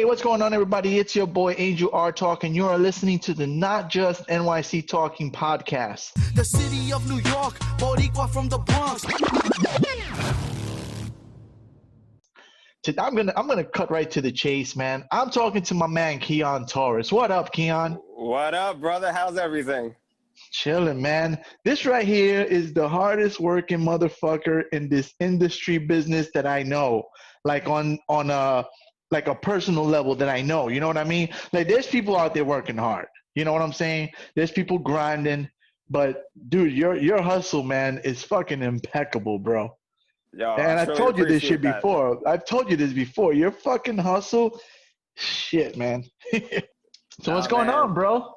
Hey, what's going on, everybody? It's your boy Angel R Talk, and you are listening to the Not Just NYC Talking podcast. The city of New York, Boricua from the Bronx. I'm gonna cut right to the chase, man. I'm talking to my man Keon Torres. What up, Keon? What up, brother? How's everything? Chilling, man. This right here is the hardest working motherfucker in this industry business that I know. Like on a personal level that I know. You know what I mean? Like there's people out there working hard. You know what I'm saying? There's people grinding, but dude, your hustle, man, is fucking impeccable, bro. Yo, And I I've truly told you this shit appreciate that. before. I've told you this before. Your fucking hustle, shit, man. So what's going on, bro?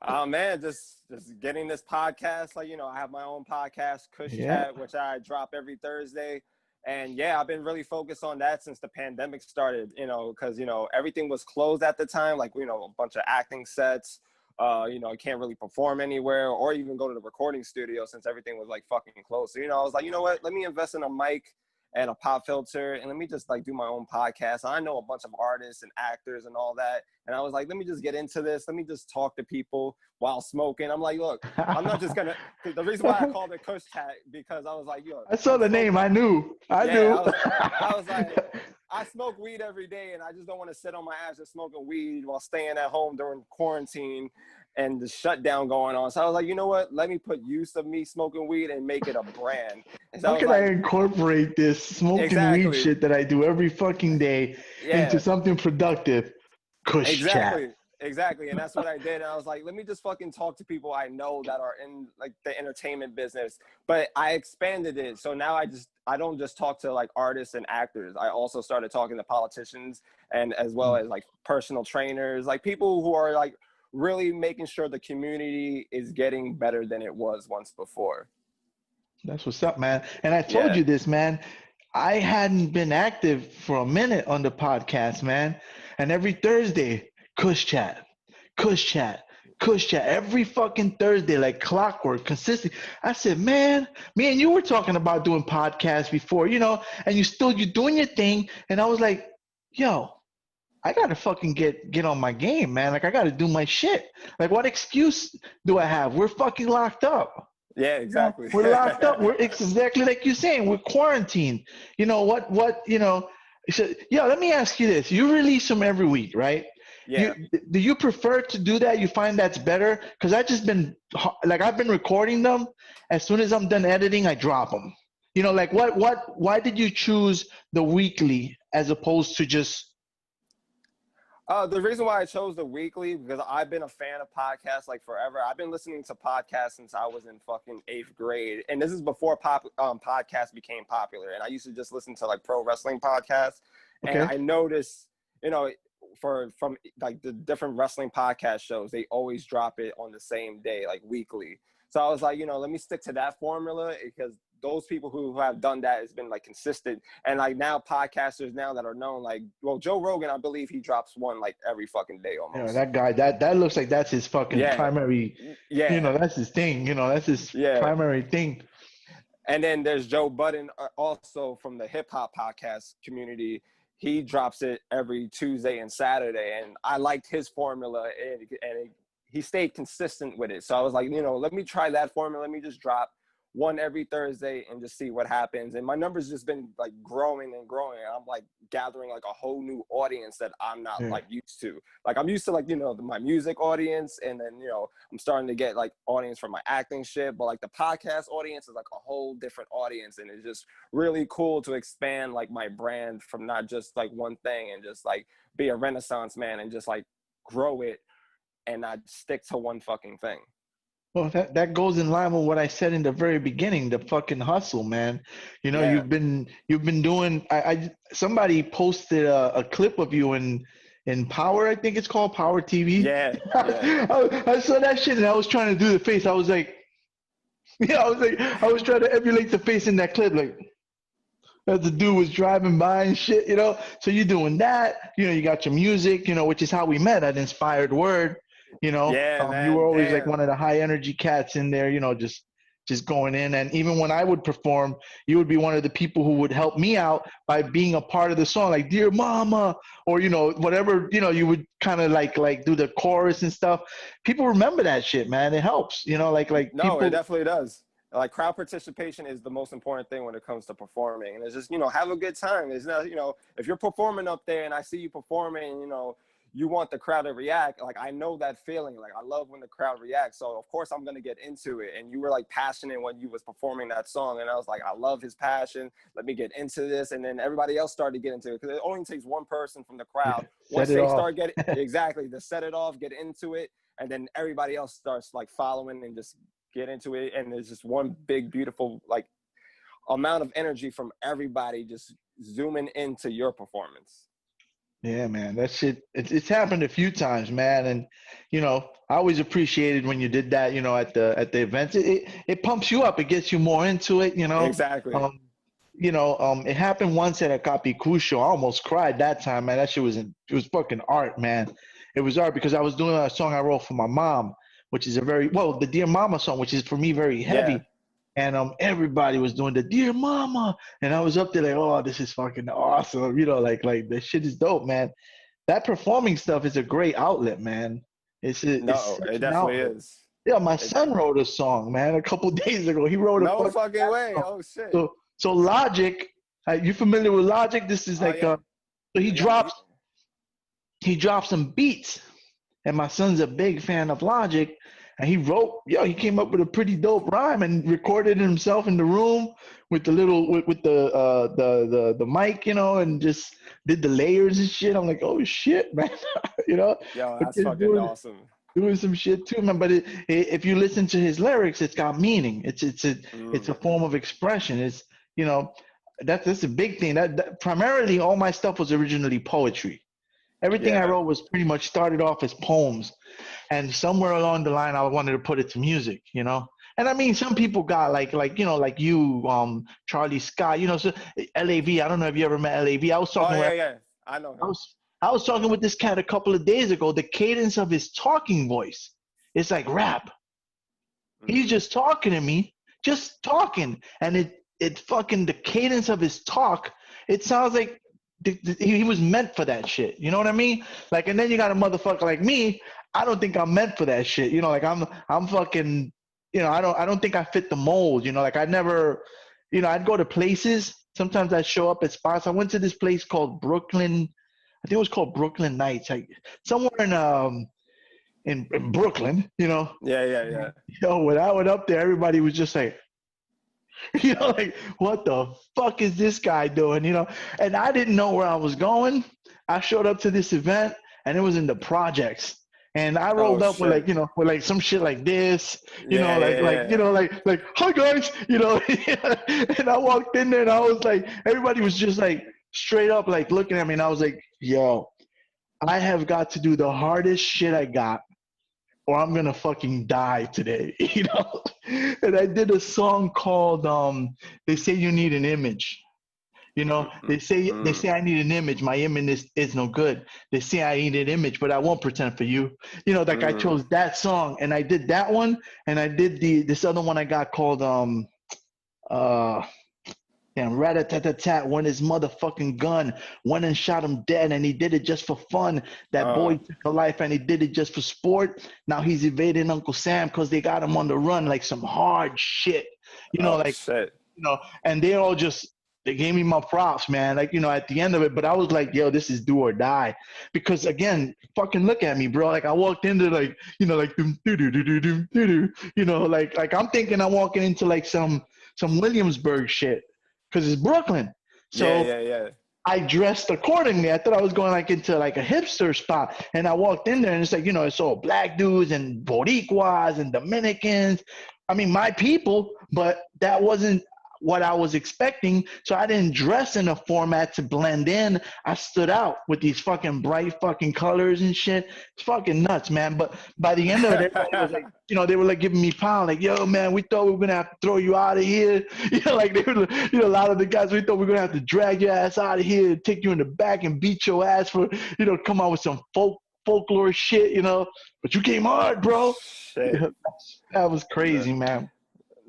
Oh man, just getting this podcast. Like, I have my own podcast, Kush Chat, which I drop every Thursday. And yeah, I've been really focused on that since the pandemic started, because, everything was closed at the time, like, a bunch of acting sets, I can't really perform anywhere or even go to the recording studio since everything was like fucking closed. So, I was like, you know what, let me invest in a mic and a pop filter and let me just like do my own podcast. I know a bunch of artists and actors and all that. And I was like, let me just get into this. Let me just talk to people while smoking. I'm like, look, I'm not just gonna, the reason why I called it Kush Chat, because I was like, yo. I saw the name. I knew. I knew. I was like, I smoke weed every day and I just don't want to sit on my ass just smoking weed while staying at home during quarantine and the shutdown going on. So I was like, you know what? Let me put use of me smoking weed and make it a brand. So How can I incorporate this smoking weed shit that I do every fucking day into something productive? Kush Chat. Exactly. And that's what I did. And I was like, let me just fucking talk to people I know that are in like the entertainment business. But I expanded it. So now I don't just talk to like artists and actors. I also started talking to politicians and as well as like personal trainers, like people who are like really making sure the community is getting better than it was once before. That's what's up, man. And I told you this, man. I hadn't been active for a minute on the podcast, man. And every Thursday, Kush Chat, Kush Chat, Kush Chat. Every fucking Thursday, like clockwork, consistent. I said, man, me and you were talking about doing podcasts before, and you're doing your thing. And I was like, yo, I gotta fucking get on my game, man. Like I gotta do my shit. Like what excuse do I have? We're fucking locked up. Yeah, exactly. We're locked up. It's exactly like you're saying. We're quarantined. So, let me ask you this. You release them every week, right? Yeah. Do you prefer to do that? You find that's better? Because I've been recording them. As soon as I'm done editing, I drop them. Why did you choose the weekly as opposed to just? The reason why I chose the weekly, because I've been a fan of podcasts like forever. I've been listening to podcasts since I was in fucking 8th grade. And this is before podcasts became popular. And I used to just listen to like pro wrestling podcasts. Okay. And I noticed, from like the different wrestling podcast shows, they always drop it on the same day, like weekly. So I was like, let me stick to that formula because those people who have done that has been like consistent. And like now podcasters now that are known, like, well, Joe Rogan, I believe he drops one like every fucking day almost. That guy, that looks like that's his fucking primary, that's his thing, that's his primary thing. And then there's Joe Budden also from the hip hop podcast community. He drops it every Tuesday and Saturday. And I liked his formula and he stayed consistent with it. So I was like, let me try that formula. Let me just drop one every Thursday and just see what happens. And my numbers just been like growing and growing. I'm like gathering like a whole new audience that I'm not like used to. Like I'm used to like, my music audience. And then, I'm starting to get like audience from my acting shit, but like the podcast audience is like a whole different audience. And it's just really cool to expand like my brand from not just like one thing and just like be a Renaissance man and just like grow it and not stick to one fucking thing. Well, that goes in line with what I said in the very beginning, the fucking hustle, man. You've been doing. Somebody posted a clip of you in Power, I think it's called Power TV. Yeah. I saw that shit and I was trying to do the face. I was trying to emulate the face in that clip, like as the dude was driving by and shit, So you're doing that, you got your music, which is how we met at Inspired Word. Man, you were always like one of the high energy cats in there, just just going in. And even when I would perform, you would be one of the people who would help me out by being a part of the song, like "Dear Mama," or whatever. You would kind of like do the chorus and stuff. People remember that shit, man. It helps. Like No, it people. definitely does. Like crowd participation is the most important thing when it comes to performing. And it's just, have a good time. It's not, if you're performing up there and I see you performing, you want the crowd to react. Like, I know that feeling. Like, I love when the crowd reacts. So of course I'm going to get into it. And you were like passionate when you was performing that song. And I was like, I love his passion. Let me get into this. And then everybody else started to get into it, because it only takes one person from the crowd. Once they start getting exactly to set it off, get into it. And then everybody else starts like following and just get into it. And there's just one big, beautiful, like, amount of energy from everybody just zooming into your performance. Yeah, man, that shit, it's happened a few times, man. And, I always appreciated when you did that, at the events. It pumps you up. It gets you more into it, Exactly. It happened once at a Capicucho. I almost cried that time, man. That shit it was fucking art, man. It was art, because I was doing a song I wrote for my mom, which is the Dear Mama song, which is for me very heavy. Yeah. And everybody was doing the Dear Mama, and I was up there like, oh, this is fucking awesome, like the shit is dope, man. That performing stuff is a great outlet, man. It's it definitely is. Yeah, my son wrote a song, man, a couple days ago. He wrote no fucking way. Song. Oh shit. So Logic, you familiar with Logic? This is like so he drops some beats, and my son's a big fan of Logic. And he came up with a pretty dope rhyme and recorded it himself in the room with the with the mic, and just did the layers and shit. I'm like, oh shit, man, Yo, that's fucking awesome. Doing some shit too, man. But if you listen to his lyrics, it's got meaning. It's a form of expression. It's that's a big thing. That primarily all my stuff was originally poetry. Everything I wrote was pretty much started off as poems. And somewhere along the line, I wanted to put it to music, And I mean, some people got like you, Charlie Scott, so LAV. I don't know if you ever met LAV. I was talking. I know him. I was talking with this cat a couple of days ago. The cadence of his talking voice, it's like rap. Mm-hmm. He's just talking to me, just talking, and it fucking the cadence of his talk. It sounds like he was meant for that shit. You know what I mean? Like, and then you got a motherfucker like me. I don't think I'm meant for that shit. Like I'm fucking, I don't think I fit the mold. Like I never, I'd go to places. Sometimes I'd show up at spots. I went to this place called Brooklyn. I think it was called Brooklyn Nights. Somewhere in Brooklyn, Yeah. When I went up there, everybody was just like, like, what the fuck is this guy doing? And I didn't know where I was going. I showed up to this event, and it was in the projects. And I rolled up with with some shit like this, like, hi guys, and I walked in there and I was like, everybody was just like straight up like looking at me, and I was like, yo, I have got to do the hardest shit I got, or I'm gonna fucking die today, And I did a song called They Say You Need an Image. They say I need an image. My image is no good. They say I need an image, but I won't pretend for you. I chose that song, and I did that one, and I did this other one I got called rat-a-tat-tat-tat, when his motherfucking gun went and shot him dead, and he did it just for fun. That boy took a life, and he did it just for sport. Now he's evading Uncle Sam because they got him on the run, like some hard shit. Shit. And they all just. They gave me my props, man. Like, at the end of it, but I was like, yo, this is do or die. Because again, fucking look at me, bro. Like I walked into like, like like I'm thinking I'm walking into like some Williamsburg shit. Cause it's Brooklyn. So yeah. I dressed accordingly. I thought I was going like into like a hipster spot. And I walked in there and it's like, it's all black dudes and Boricuas and Dominicans. I mean, my people, but that wasn't what I was expecting. So I didn't dress in a format to blend in. I stood out with these fucking bright fucking colors and shit. It's fucking nuts, man. But by the end of it, everybody was like, they were like giving me pound, like, yo, man, we thought we were gonna have to throw you out of here. Like they were, a lot of the guys, we thought we were gonna have to drag your ass out of here, take you in the back and beat your ass for, come out with some folklore shit, but you came hard, bro. Shit. That was crazy, man.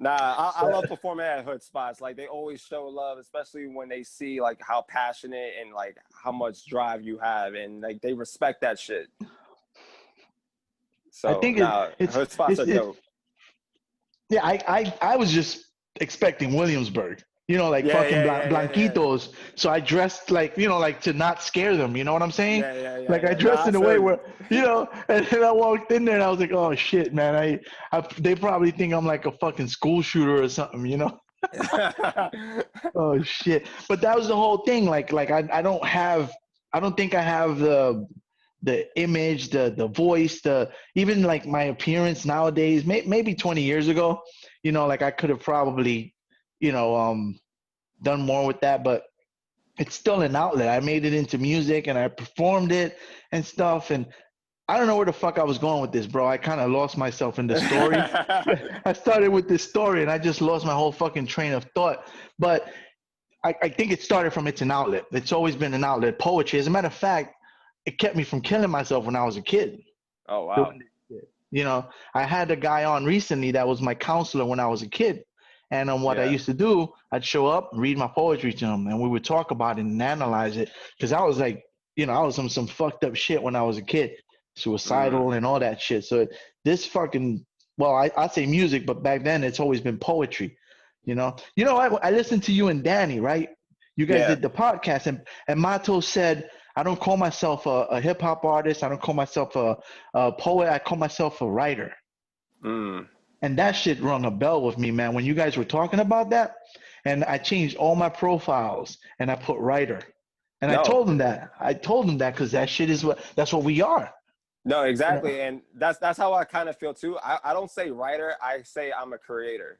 I love performing at hood spots. Like, they always show love, especially when they see like how passionate and like how much drive you have, and like they respect that shit. I So think hood spots are dope. Yeah, I was just expecting Williamsburg, like fucking Blanquitos. So I dressed like, like to not scare them. You know what I'm saying? Like I dressed in a way where, and then I walked in there and I was like, oh shit, man. They probably think I'm like a fucking school shooter or something, Oh shit. But that was the whole thing. Like I don't think I have the image, the voice, even like my appearance nowadays, maybe 20 years ago, like I could have probably, done more with that, but it's still an outlet. I made it into music and I performed it and stuff. And I don't know where the fuck I was going with this, bro. I kind of lost myself in the story. I started with this story and I just lost my whole fucking train of thought. But I think it started from it's an outlet. It's always been an outlet. Poetry. As a matter of fact, it kept me from killing myself when I was a kid. Oh, wow. I had a guy on recently that was my counselor when I was a kid. And what I used to do, I'd show up, read my poetry to him, and we would talk about it and analyze it. Because I was like, I was on some fucked up shit when I was a kid, suicidal and all that shit. So this fucking, I say music, but back then it's always been poetry. I listened to you and Danny, right? You guys did the podcast, and Mato said, I don't call myself a hip hop artist. I don't call myself a poet. I call myself a writer. And that shit rung a bell with me, man. When you guys were talking about that, and I changed all my profiles and I put writer. And I told him that. Because that shit that's what we are. No, exactly. And that's how I kind of feel too. I don't say writer. I say I'm a creator.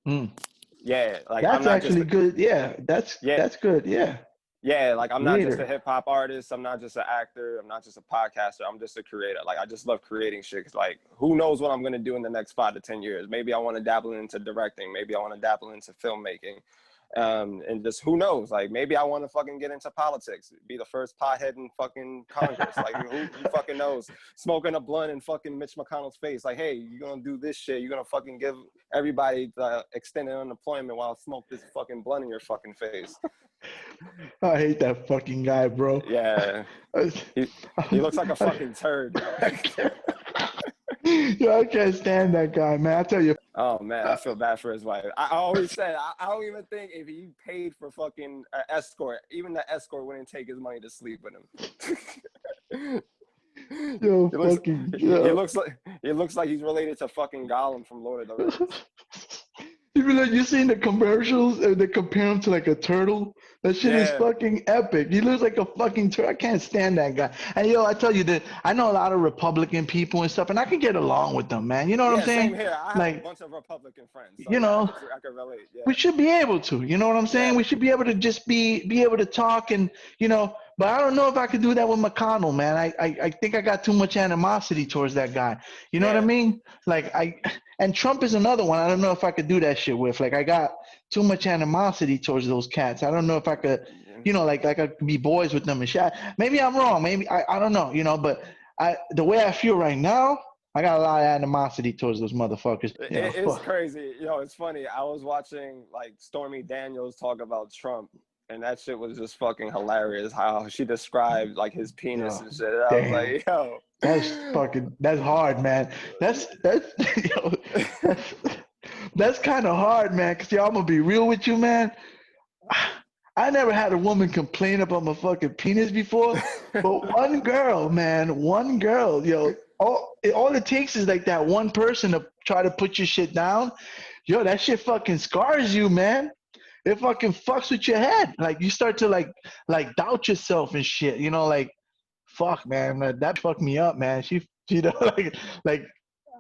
Yeah. Like that's actually good. Yeah. That's good. Yeah. Yeah, like I'm not just a hip hop artist. I'm not just an actor. I'm not just a podcaster. I'm just a creator. Like I just love creating shit. 'Cause like who knows what I'm gonna do in the next 5 to 10 years? Maybe I want to dabble into directing. Maybe I want to dabble into filmmaking. And just who knows? Like maybe I want to fucking get into politics. Be the first pothead in fucking Congress. Like who fucking knows? Smoking a blunt in fucking Mitch McConnell's face. Like, hey, you're gonna do this shit. You're gonna fucking give everybody the extended unemployment while I smoke this fucking blunt in your fucking face. I hate that fucking guy, bro. Yeah. He looks like a fucking turd. Yo, I can't stand that guy, man. I tell you. Oh, man, I feel bad for his wife. I always said, I don't even think if he paid for fucking escort, even the escort wouldn't take his money to sleep with him. Yo, he looks like he's related to fucking Gollum from Lord of the Rings. You seen the commercials and they compare him to like a turtle? That shit is fucking epic. He looks like a fucking turtle. I can't stand that guy. And I tell you that I know a lot of Republican people and stuff, and I can get along with them, man. You know what I'm saying? Same here. I have a bunch of Republican friends. So I can relate. Yeah. We should be able to. You know what I'm saying? We should be able to just be able to talk and But I don't know if I could do that with McConnell, man. I think I got too much animosity towards that guy. You know what I mean? And Trump is another one. I don't know if I could do that shit with. Like I got too much animosity towards those cats. I don't know if I could, I could be boys with them and shit. Maybe I'm wrong. Maybe I don't know. But the way I feel right now, I got a lot of animosity towards those motherfuckers. It's crazy. It's funny. I was watching like Stormy Daniels talk about Trump. And that shit was just fucking hilarious. How she described like his penis and shit. I was like, yo, that's hard, man. That's kind of hard, man. Cause I'm gonna be real with you, man. I never had a woman complain about my fucking penis before, but one girl, all it takes is like that one person to try to put your shit down. Yo, that shit fucking scars you, man. It fucking fucks with your head. Like you start to like doubt yourself and shit. Fuck, man, that fucked me up, man.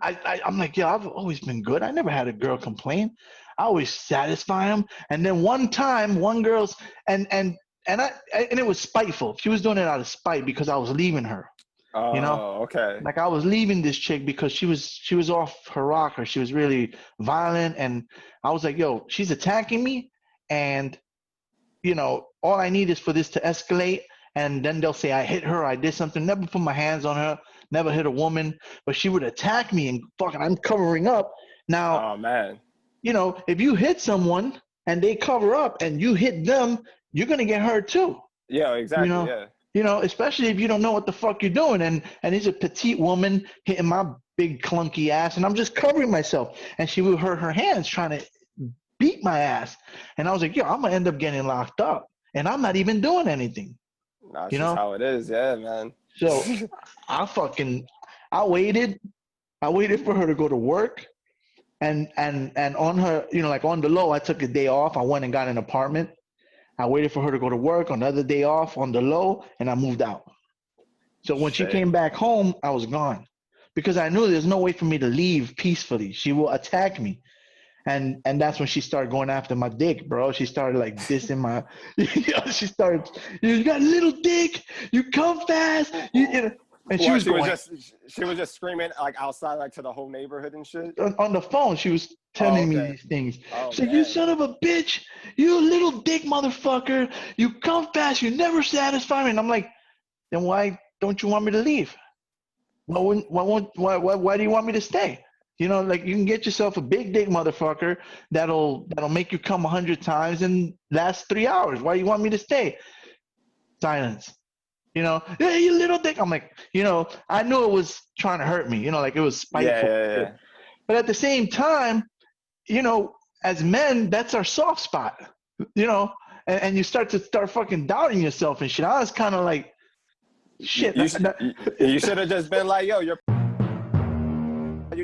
I'm like, yeah, I've always been good. I never had a girl complain. I always satisfy them. And then one time, one girl's and it was spiteful. She was doing it out of spite because I was leaving her. Oh, okay. Like I was leaving this chick because she was off her rocker. She was really violent, and I was like, yo, she's attacking me. And, all I need is for this to escalate. And then they'll say, I hit her. I did something. Never put my hands on her. Never hit a woman. But she would attack me and fucking I'm covering up. Now, oh, man. if you hit someone and they cover up and you hit them, you're gonna get hurt too. Yeah, You exactly. know, Yeah. especially if you don't know what the fuck you're doing. And it's a petite woman hitting my big clunky ass, and I'm just covering myself. And she would hurt her hands trying to beat my ass. And I was like, yo, I'm gonna end up getting locked up, and I'm not even doing anything. That's You just know. how it is. Yeah, man. So I fucking I waited. I waited for her to go to work. And on her, like on the low, I took a day off. I went and got an apartment. I waited for her to go to work on the other day off on the low, and I moved out. So when she Shit. came back home, I was gone because I knew there's no way for me to leave peacefully. She will attack me. And that's when she started going after my dick, bro. She started like dissing my, she started, you got a little dick, you come fast, and she Well, was going she was just screaming like outside, like to the whole neighborhood and shit. on the phone. She was Oh, telling me okay. these things. Oh She's like, you man. son of a bitch, you little dick motherfucker, you come fast, you never satisfy me. And I'm like, then why don't you want me to leave? Why do you want me to stay? Like you can get yourself a big dick motherfucker that'll make you come 100 times in last 3 hours. Why do you want me to stay? Silence. Hey, you little dick. I'm like, I knew it was trying to hurt me. Like it was Yeah, spiteful. yeah, yeah. But at the same time, as men, that's our soft spot. And you start fucking doubting yourself and shit. I was kind of like, shit. You should have just been like, yo, you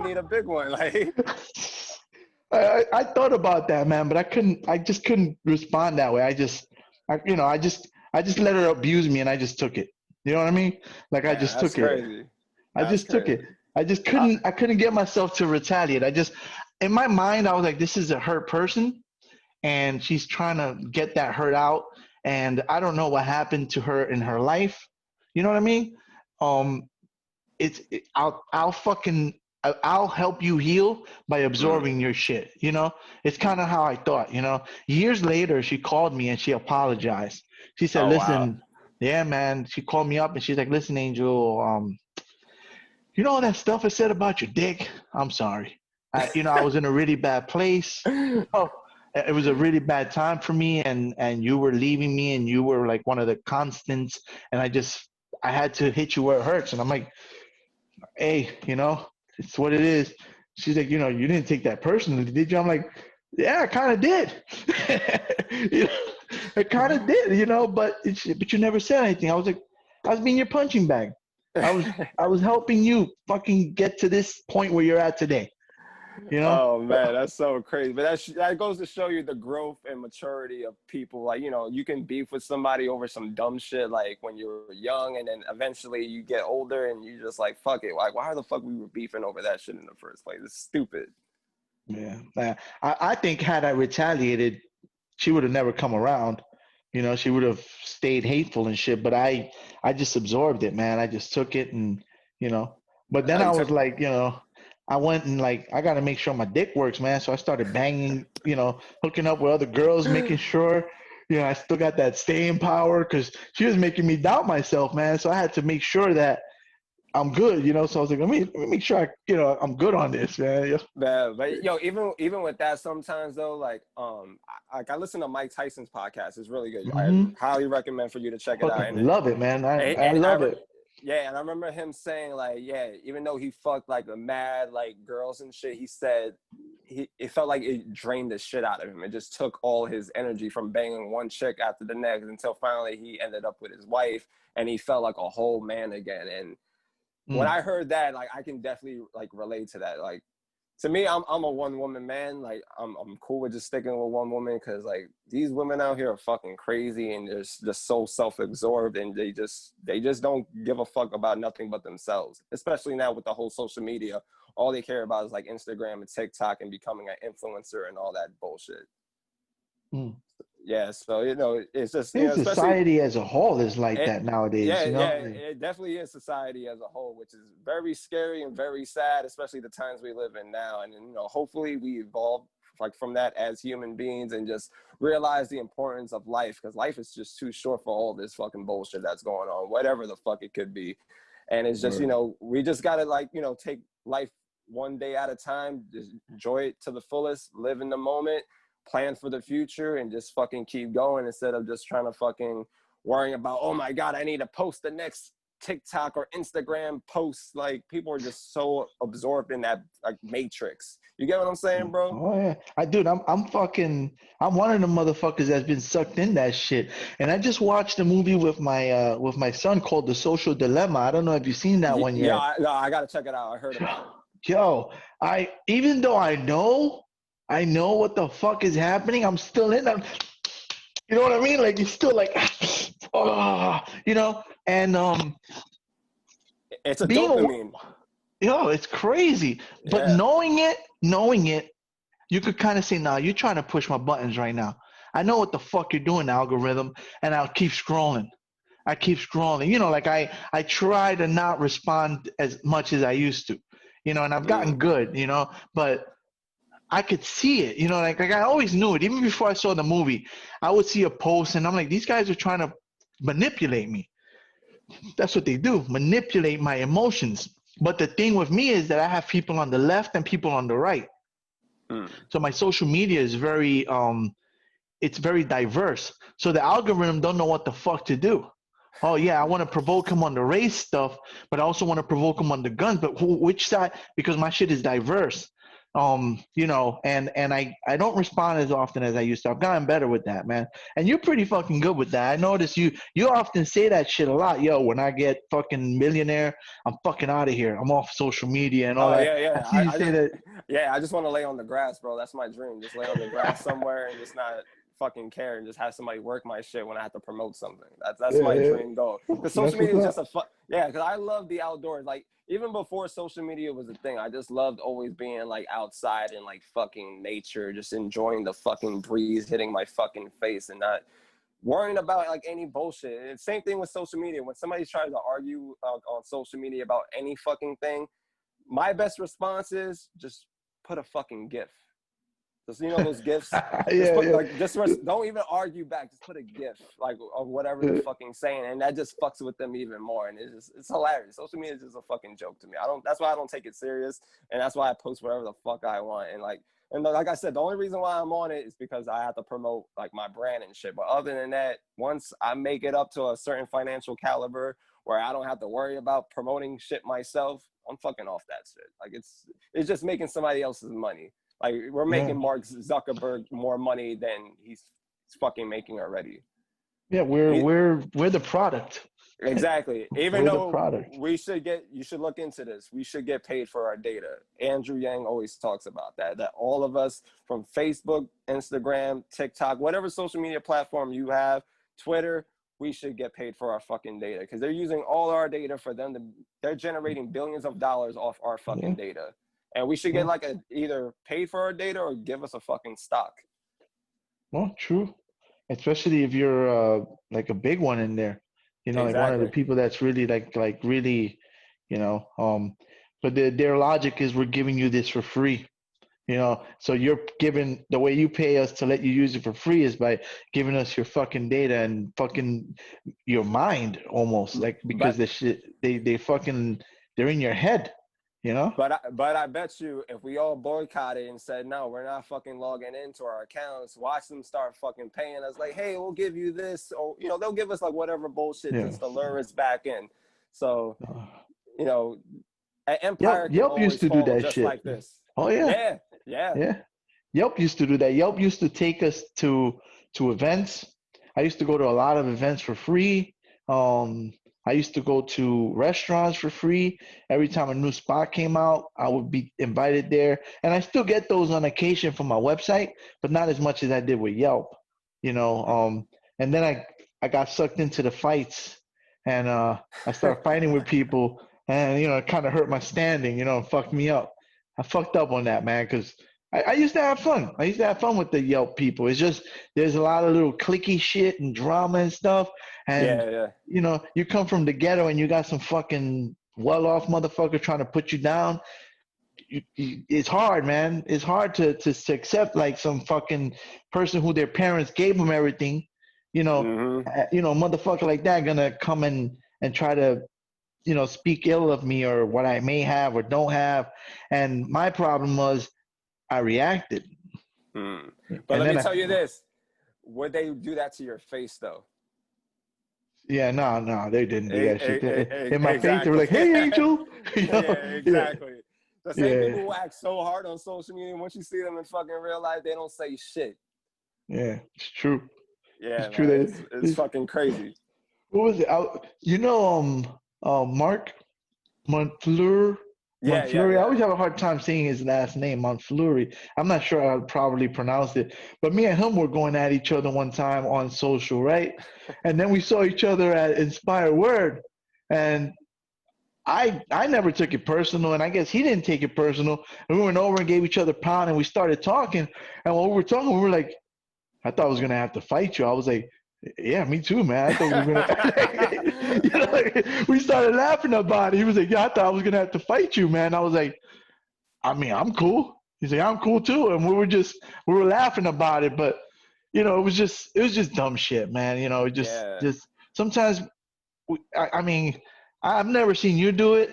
need a big one, like. I thought about that, man, but I just couldn't respond that way. I just let her abuse me and I just took it. You know what I mean? Like I Man, just that's took it. crazy. I That's just took it. crazy. I couldn't get myself to retaliate. In my mind, I was like, this is a hurt person and she's trying to get that hurt out. And I don't know what happened to her in her life. You know what I mean? Um, I'll help you heal by absorbing your shit. It's kind of how I thought. Years later, she called me and she apologized. She said, Oh wow. "Listen, yeah, man." She called me up and she's like, "Listen, Angel, all that stuff I said about your dick. I'm sorry. I was in a really bad place. It was a really bad time for me, and you were leaving me, and you were like one of the constants, and I had to hit you where it hurts." And I'm like, hey, it's what it is. She's like, you didn't take that personally, did you? I'm like, yeah, I kind of did. I kind of did, but you never said anything. I was like, I was being your punching bag. I was helping you fucking get to this point where you're at today. Oh man, that's so crazy. But that goes to show you the growth and maturity of people. Like, you can beef with somebody over some dumb shit like when you were young, and then eventually you get older and you just like, fuck it. Like, why the fuck we were beefing over that shit in the first place? It's stupid. Yeah. I think had I retaliated, she would have never come around. She would have stayed hateful and shit. But I just absorbed it, man. I just took it and, but then I was like, I went and like, I got to make sure my dick works, man. So I started banging, hooking up with other girls, making sure, I still got that staying power because she was making me doubt myself, man. So I had to make sure that I'm good, So I was like, let me make sure I'm good on this, man. Yeah, but even with that, sometimes though, like I listen to Mike Tyson's podcast. It's really good. I highly recommend for you to check it out. Fucking love it, man. I love it. Yeah, and I remember him saying like, yeah, even though he fucked like the mad like girls and shit, he said it felt like it drained the shit out of him. It just took all his energy from banging one chick after the next until finally he ended up with his wife and he felt like a whole man again. And when I heard that, like I can definitely like relate to that. Like to me, I'm a one woman man. Like I'm cool with just sticking with one woman because like these women out here are fucking crazy and they're just so self-absorbed and they just don't give a fuck about nothing but themselves. Especially now with the whole social media, all they care about is like Instagram and TikTok and becoming an influencer and all that bullshit. Yeah, so it's just society as a whole is like that nowadays. Yeah, it definitely is society as a whole, which is very scary and very sad, especially the times we live in now. And hopefully we evolve like from that as human beings and just realize the importance of life because life is just too short for all this fucking bullshit that's going on, whatever the fuck it could be. And it's just we just gotta like take life one day at a time. Just enjoy it to the fullest, live in the moment, plan for the future, and just fucking keep going instead of just trying to fucking worrying about, oh my God, I need to post the next TikTok or Instagram post. Like, people are just so absorbed in that like matrix. You get what I'm saying, bro? Oh yeah, I'm one of the motherfuckers that's been sucked in that shit. And I just watched a movie with my son called The Social Dilemma. I don't know if you've seen that one Yeah, yet. I gotta check it out. I heard about it. Yo, even though I know what the fuck is happening, I'm still in them. You know what I mean? Like, you're still like, oh, you know. And It's a being a, dopamine. yo, it's crazy. But Yeah. knowing it, you could kind of say, nah, you're trying to push my buttons right now. I know what the fuck you're doing, algorithm, and I'll keep scrolling. I keep scrolling. You know, like I try to not respond as much as I used to, you know, and I've gotten good, you know, but I could see it, you know, like I always knew it. Even before I saw the movie, I would see a post and I'm like, these guys are trying to manipulate me. That's what they do, manipulate my emotions. But the thing with me is that I have people on the left and people on the right. So my social media is it's very diverse. So the algorithm don't know what the fuck to do. Oh yeah, I want to provoke him on the race stuff, but I also want to provoke him on the guns. But which side? Because my shit is diverse. You know, and I don't respond as often as I used to. I've gotten better with that, man. And you're pretty fucking good with that. I notice you often say that shit a lot. Yo, when I get fucking millionaire, I'm fucking out of here. I'm off social media and all Oh that. yeah. I see you say that. Yeah, I just want to lay on the grass, bro. That's my dream. Just lay on the grass somewhere and just not fucking care and just have somebody work my shit when I have to promote something. That's my dream goal. Because social That's media is what's just yeah. Because I love the outdoors. Like, even before social media was a thing, I just loved always being like outside in like fucking nature, just enjoying the fucking breeze hitting my fucking face and not worrying about like any bullshit. And same thing with social media. When somebody tries to argue on social media about any fucking thing, my best response is just put a fucking GIF. Just, you know, those GIFs. Just put yeah. like don't even argue back. Just put a GIF like of whatever they're fucking saying, and that just fucks with them even more. And it's hilarious. Social media is just a fucking joke to me. That's why I don't take it serious, and that's why I post whatever the fuck I want. And like I said, the only reason why I'm on it is because I have to promote like my brand and shit. But other than that, once I make it up to a certain financial caliber where I don't have to worry about promoting shit myself, I'm fucking off that shit. Like, it's just making somebody else's money. Like, we're making Mark Zuckerberg more money than he's fucking making already. Yeah, we're the product. Exactly. Even We're the though product. you should look into this. We should get paid for our data. Andrew Yang always talks about that all of us, from Facebook, Instagram, TikTok, whatever social media platform you have, Twitter, we should get paid for our fucking data, because they're using all our data for them they're generating billions of dollars off our fucking data. And we should get like either paid for our data or give us a fucking stock. Well, true. Especially if you're like a big one in there. You know, like one of the Exactly. people that's really like really, you know, but their logic is we're giving you this for free. You know, so you're giving, the way you pay us to let you use it for free is by giving us your fucking data and fucking your mind almost, like, because But the shit they fucking, they're in your head, you know? But I bet you if we all boycotted and said, no, we're not fucking logging into our accounts, watch them start fucking paying us like, hey, we'll give you this, or, you know, they'll give us like whatever bullshit Yeah. just to lure us back in. So, you know, an Yelp empire can Yelp used always to do fall that just shit. like this. Oh yeah. Yeah. Yelp used to do that. Yelp used to take us to events. I used to go to a lot of events for free. I used to go to restaurants for free. Every time a new spot came out, I would be invited there. And I still get those on occasion from my website, but not as much as I did with Yelp, you know. And then I got sucked into the fights, and I started fighting with people, and, you know, it kind of hurt my standing, you know, and fucked me up. I fucked up on that, man, because I used to have fun. I used to have fun with the Yelp people. It's just there's a lot of little clicky shit and drama and stuff. And, Yeah. you know, you come from the ghetto and you got some fucking well-off motherfucker trying to put you down. It's hard, man. It's hard to accept like some fucking person who their parents gave them everything. You know, Mm-hmm. motherfucker like that gonna come and try to speak ill of me or what I may have or don't have. And my problem was I reacted. But And let me then tell you this: would they do that to your face, though? yeah, no, they didn't do that shit. In my face, they were Exactly. like, "Hey, Angel," Yeah, yeah, exactly. The same yeah, people who act so hard on social media, once you see them in fucking real life, they don't say shit. yeah. It's true. It's Yeah, true man, that it's fucking crazy. what was it? Mark Monfleur. Yeah, yeah, Monfleury. I yeah. always have a hard time saying his last name, Monfleury. I'm not sure how to properly pronounce it. But me and him were going at each other one time on social, right? And then we saw each other at Inspire Word. And I never took it personal, and I guess he didn't take it personal. And we went over and gave each other a pound, and we started talking. And when we were talking, we were like, I thought I was gonna have to fight you. I was like, yeah, me too, man. I thought we were gonna, we started laughing about it. He was like, yeah, I thought I was gonna have to fight you, man. I was like, I mean, I'm cool. He's like, I'm cool too, and we were laughing about it, but it was just dumb shit, man. Yeah. Just sometimes. I mean, I've never seen you do it.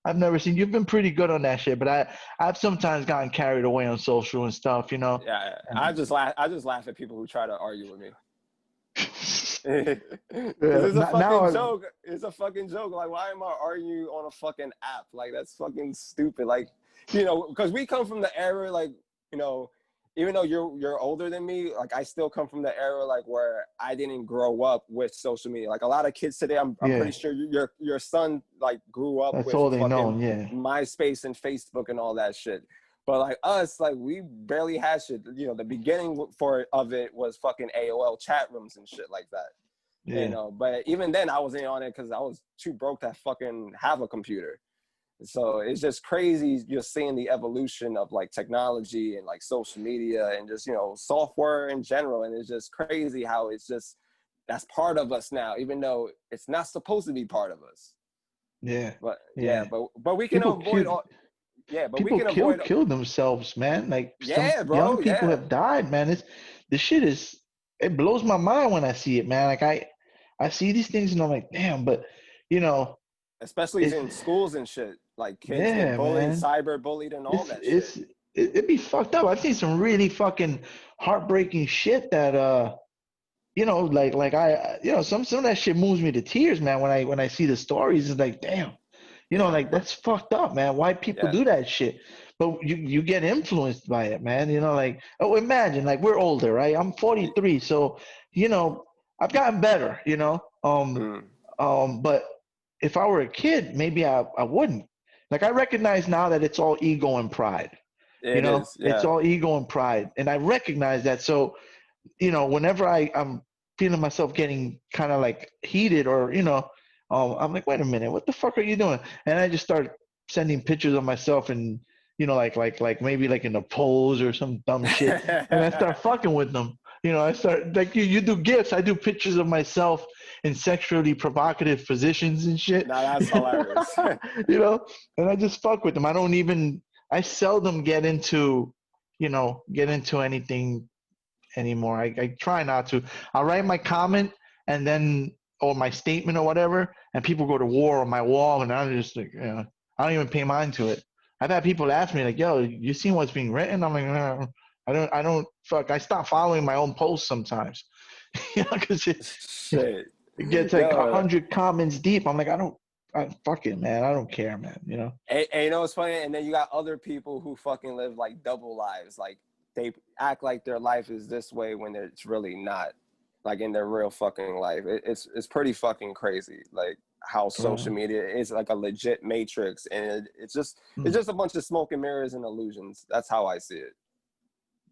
I've never seen you've been pretty good on that shit, but I've sometimes gotten carried away on social and stuff. Yeah, And, I just laugh at people who try to argue with me. Because yeah, it's a now fucking joke. It's a fucking joke. Like, why am I arguing on a fucking app? Like, that's fucking stupid. Like, because we come from the era, like, you know, even though you're older than me, like, I still come from the era, like, where I didn't grow up with social media. Like, a lot of kids today, I'm yeah, pretty sure your son, like, grew up that's with all they know. fucking Yeah, MySpace and Facebook and all that shit. But like us, like we barely had shit. The beginning of it was fucking AOL chat rooms and shit like that. yeah, But even then I wasn't on it because I was too broke to fucking have a computer. So it's just crazy just seeing the evolution of like technology and like social media and just software in general. And it's just crazy how it's just that's part of us now, even though it's not supposed to be part of us. yeah, But yeah, yeah. but we can People avoid kill all. Yeah, but we people can avoid. kill themselves, man. Like some Yeah, young bro. people Yeah. have died, man. This shit is it blows my mind when I see it, man. Like I see these things and I'm like, damn, but you know, Especially it's in schools and shit. Like kids get yeah, bullied, man. cyber bullied, and all It's that shit. it's it be fucked up. I've seen some really fucking heartbreaking shit that like some of that shit moves me to tears, man. When I see the stories, it's like, damn, Yeah, like that's fucked up, man. Why people yeah, do that shit? But you get influenced by it, man. Like, oh, imagine like we're older, right? I'm 43, so I've gotten better, mm. but if I were a kid, maybe I wouldn't. Like I recognize now that it's all ego and pride. It is. It's Yeah, all ego and pride, and I recognize that. So whenever I'm feeling myself getting kind of like heated or, I'm like, wait a minute, what the fuck are you doing? And I just start sending pictures of myself and, like maybe like in a pose or some dumb shit. And I start fucking with them. I start like you do gifs. I do pictures of myself in sexually provocative positions and shit. now that's hilarious. you know, and I just fuck with them. I seldom get into anything anymore. I try not to. I'll write my comment and then or my statement or whatever, and people go to war on my wall, and I'm just like, I don't even pay mind to it. I've had people ask me like, "Yo, you seen what's being written?" I'm like, no, I don't. Fuck, I stop following my own posts sometimes, because Shit, it gets like a yo, hundred comments deep. I'm like, fuck it, man. I don't care, man. and you know what's funny? And then you got other people who fucking live like double lives. Like they act like their life is this way when it's really not. Like in their real fucking life, it's pretty fucking crazy. Like how social Uh, media is like a legit matrix, and it's just a bunch of smoke and mirrors and illusions. That's how I see it.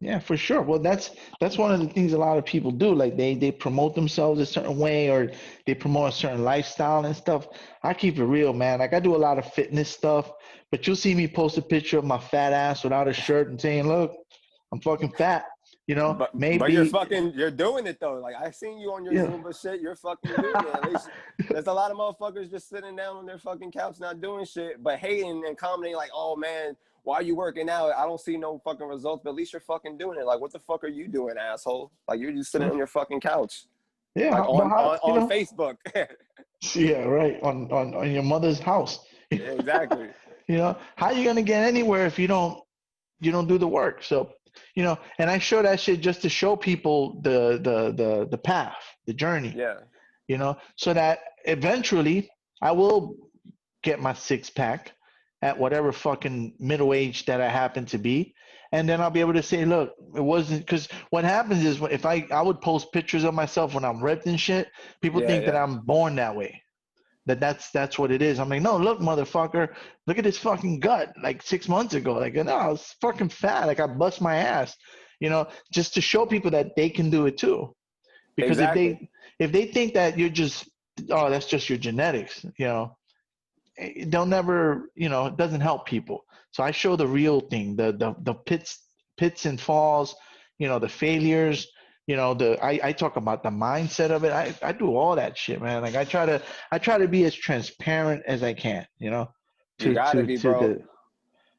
Yeah, for sure. Well, that's one of the things a lot of people do. Like they promote themselves a certain way or they promote a certain lifestyle and stuff. I keep it real, man. Like I do a lot of fitness stuff, but you'll see me post a picture of my fat ass without a shirt and saying, "Look, I'm fucking fat." But Maybe you're doing it though. Like I seen you on your yeah. Zumba shit. You're fucking doing it. At least there's a lot of motherfuckers just sitting down on their fucking couch not doing shit, but hating and commenting like, "Oh man, why are you working out? I don't see no fucking results." But at least you're fucking doing it. Like what the fuck are you doing, asshole? Like you're just sitting on your fucking couch. Yeah, like but how, on Facebook. yeah, right, on your mother's house. Exactly. How you gonna get anywhere if you don't do the work? So, and I show that shit just to show people the path, the journey, Yeah. so that eventually I will get my six pack at whatever fucking middle age that I happen to be. And then I'll be able to say, look, it wasn't, because what happens is if I would post pictures of myself when I'm ripped and shit, people Yeah. think that Yeah. I'm born that way. That's what it is. I'm like, no, look, motherfucker, look at this fucking gut. Like 6 months ago, like, no, I was fucking fat. Like I bust my ass, just to show people that they can do it too. Because if Exactly. they think that you're just, oh, that's just your genetics, they'll never, it doesn't help people. So I show the real thing, the pits and falls, the failures, I talk about the mindset of it. I do all that shit, man. Like I try to be as transparent as I can, You to gotta to be, to bro.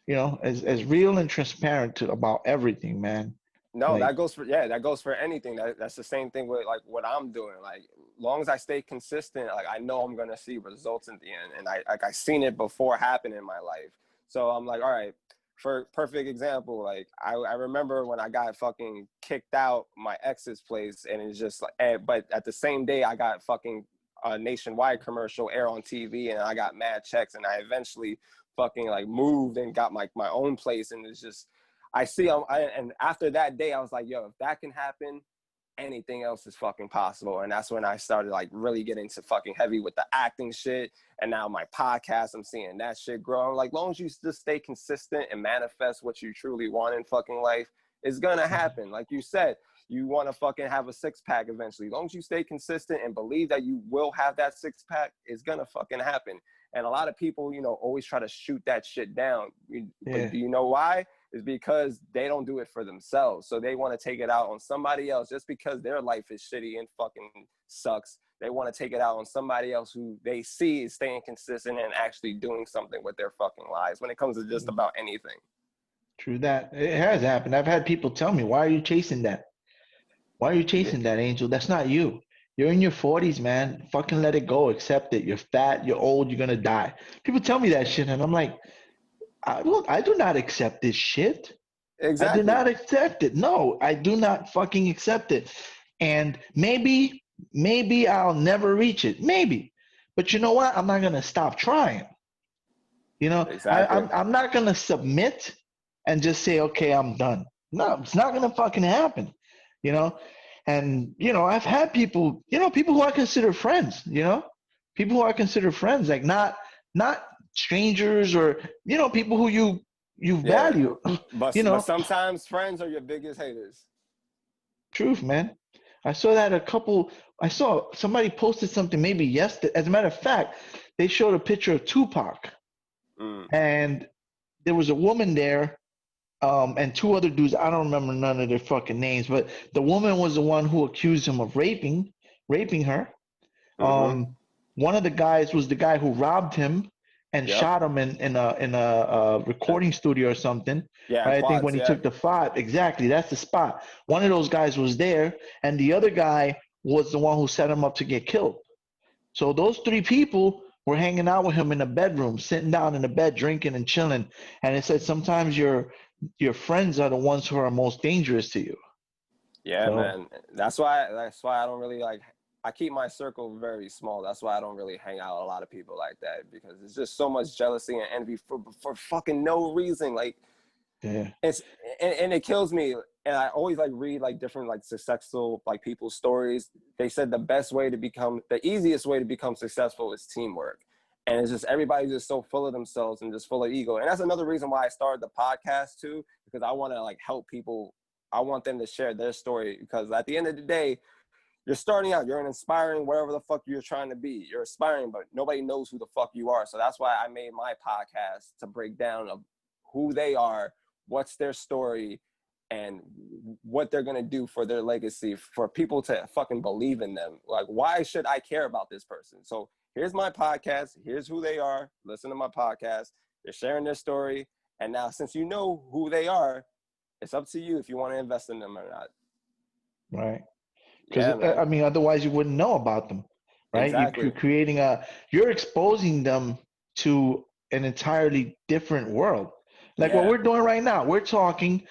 the as real and transparent about everything, man. No, Like, that goes for anything. That's the same thing with like what I'm doing. Like, long as I stay consistent, like I know I'm gonna see results in the end. And I seen it before happen in my life. So I'm like, all right, for perfect example, like I remember when I got fucking kicked out my ex's place, and it's just like, but at the same day I got fucking a nationwide commercial air on TV, and I got mad checks, and I eventually fucking like moved and got my own place, and it's just I see and after that day, I was like, yo, if that can happen, anything else is fucking possible. And that's when I started like really getting to fucking heavy with the acting shit. And now my podcast, I'm seeing that shit grow. I'm like, long as you just stay consistent and manifest what you truly want in fucking life, it's gonna happen. Like you said, you want to fucking have a six pack eventually. As long as you stay consistent and believe that you will have that six pack, it's gonna fucking happen. And a lot of people, always try to shoot that shit down. But yeah. do you know why? Is because they don't do it for themselves. So they want to take it out on somebody else just because their life is shitty and fucking sucks. They want to take it out on somebody else who they see is staying consistent and actually doing something with their fucking lives when it comes to just about anything. True that. It has happened. I've had people tell me, why are you chasing that? Why are you Yeah, chasing that, Angel? That's not you. You're in your 40s, man. Fucking let it go. Accept it. You're fat. You're old. You're gonna die. People tell me that shit, and I'm like, I do not accept this shit. I do exactly. not accept it. No, I do not fucking accept it. And maybe I'll never reach it. Maybe. But you know what? I'm not gonna stop trying. Exactly. I'm not gonna submit and just say, okay, I'm done. No, it's not gonna fucking happen. You know, and I've had people, people who I consider friends. People who I consider friends, like not strangers or people who you Yeah. value. But you but know, sometimes friends are your biggest haters. Truth, man. I saw that I saw somebody posted something maybe yesterday. As a matter of fact, they showed a picture of Tupac, Mm. and there was a woman there, and two other dudes. I don't remember none of their fucking names, but the woman was the one who accused him of raping her. Mm-hmm. One of the guys was the guy who robbed him and Yep. shot him in a recording studio or something. Yeah, Right? I think quads, when he yeah. took the five, exactly, that's the spot. One of those guys was there, and the other guy was the one who set him up to get killed. So those three people were hanging out with him in the bedroom, sitting down in the bed, drinking and chilling. And it said sometimes your friends are the ones who are most dangerous to you. Yeah, So man. That's why I don't really like I keep my circle very small. That's why I don't really hang out with a lot of people like that because it's just so much jealousy and envy for fucking no reason. Like yeah, it's and it kills me. And I always like read like different like successful like people's stories. They said the easiest way to become successful is teamwork. And it's just everybody's just so full of themselves and just full of ego. And that's another reason why I started the podcast too, because I want to like help people. I want them to share their story because at the end of the day, you're starting out, you're an inspiring wherever the fuck you're trying to be. You're aspiring, but nobody knows who the fuck you are. So that's why I made my podcast to break down of who they are, what's their story, and what they're gonna do for their legacy, for people to fucking believe in them. Like, why should I care about this person? So here's my podcast, here's who they are, listen to my podcast, they're sharing their story, and now since you know who they are, it's up to you if you want to invest in them or not. right. Because Yeah, man. I mean, otherwise you wouldn't know about them, right? You're Exactly. creating you're exposing them to an entirely different world. Like what Yeah. we're doing right now, we're talking.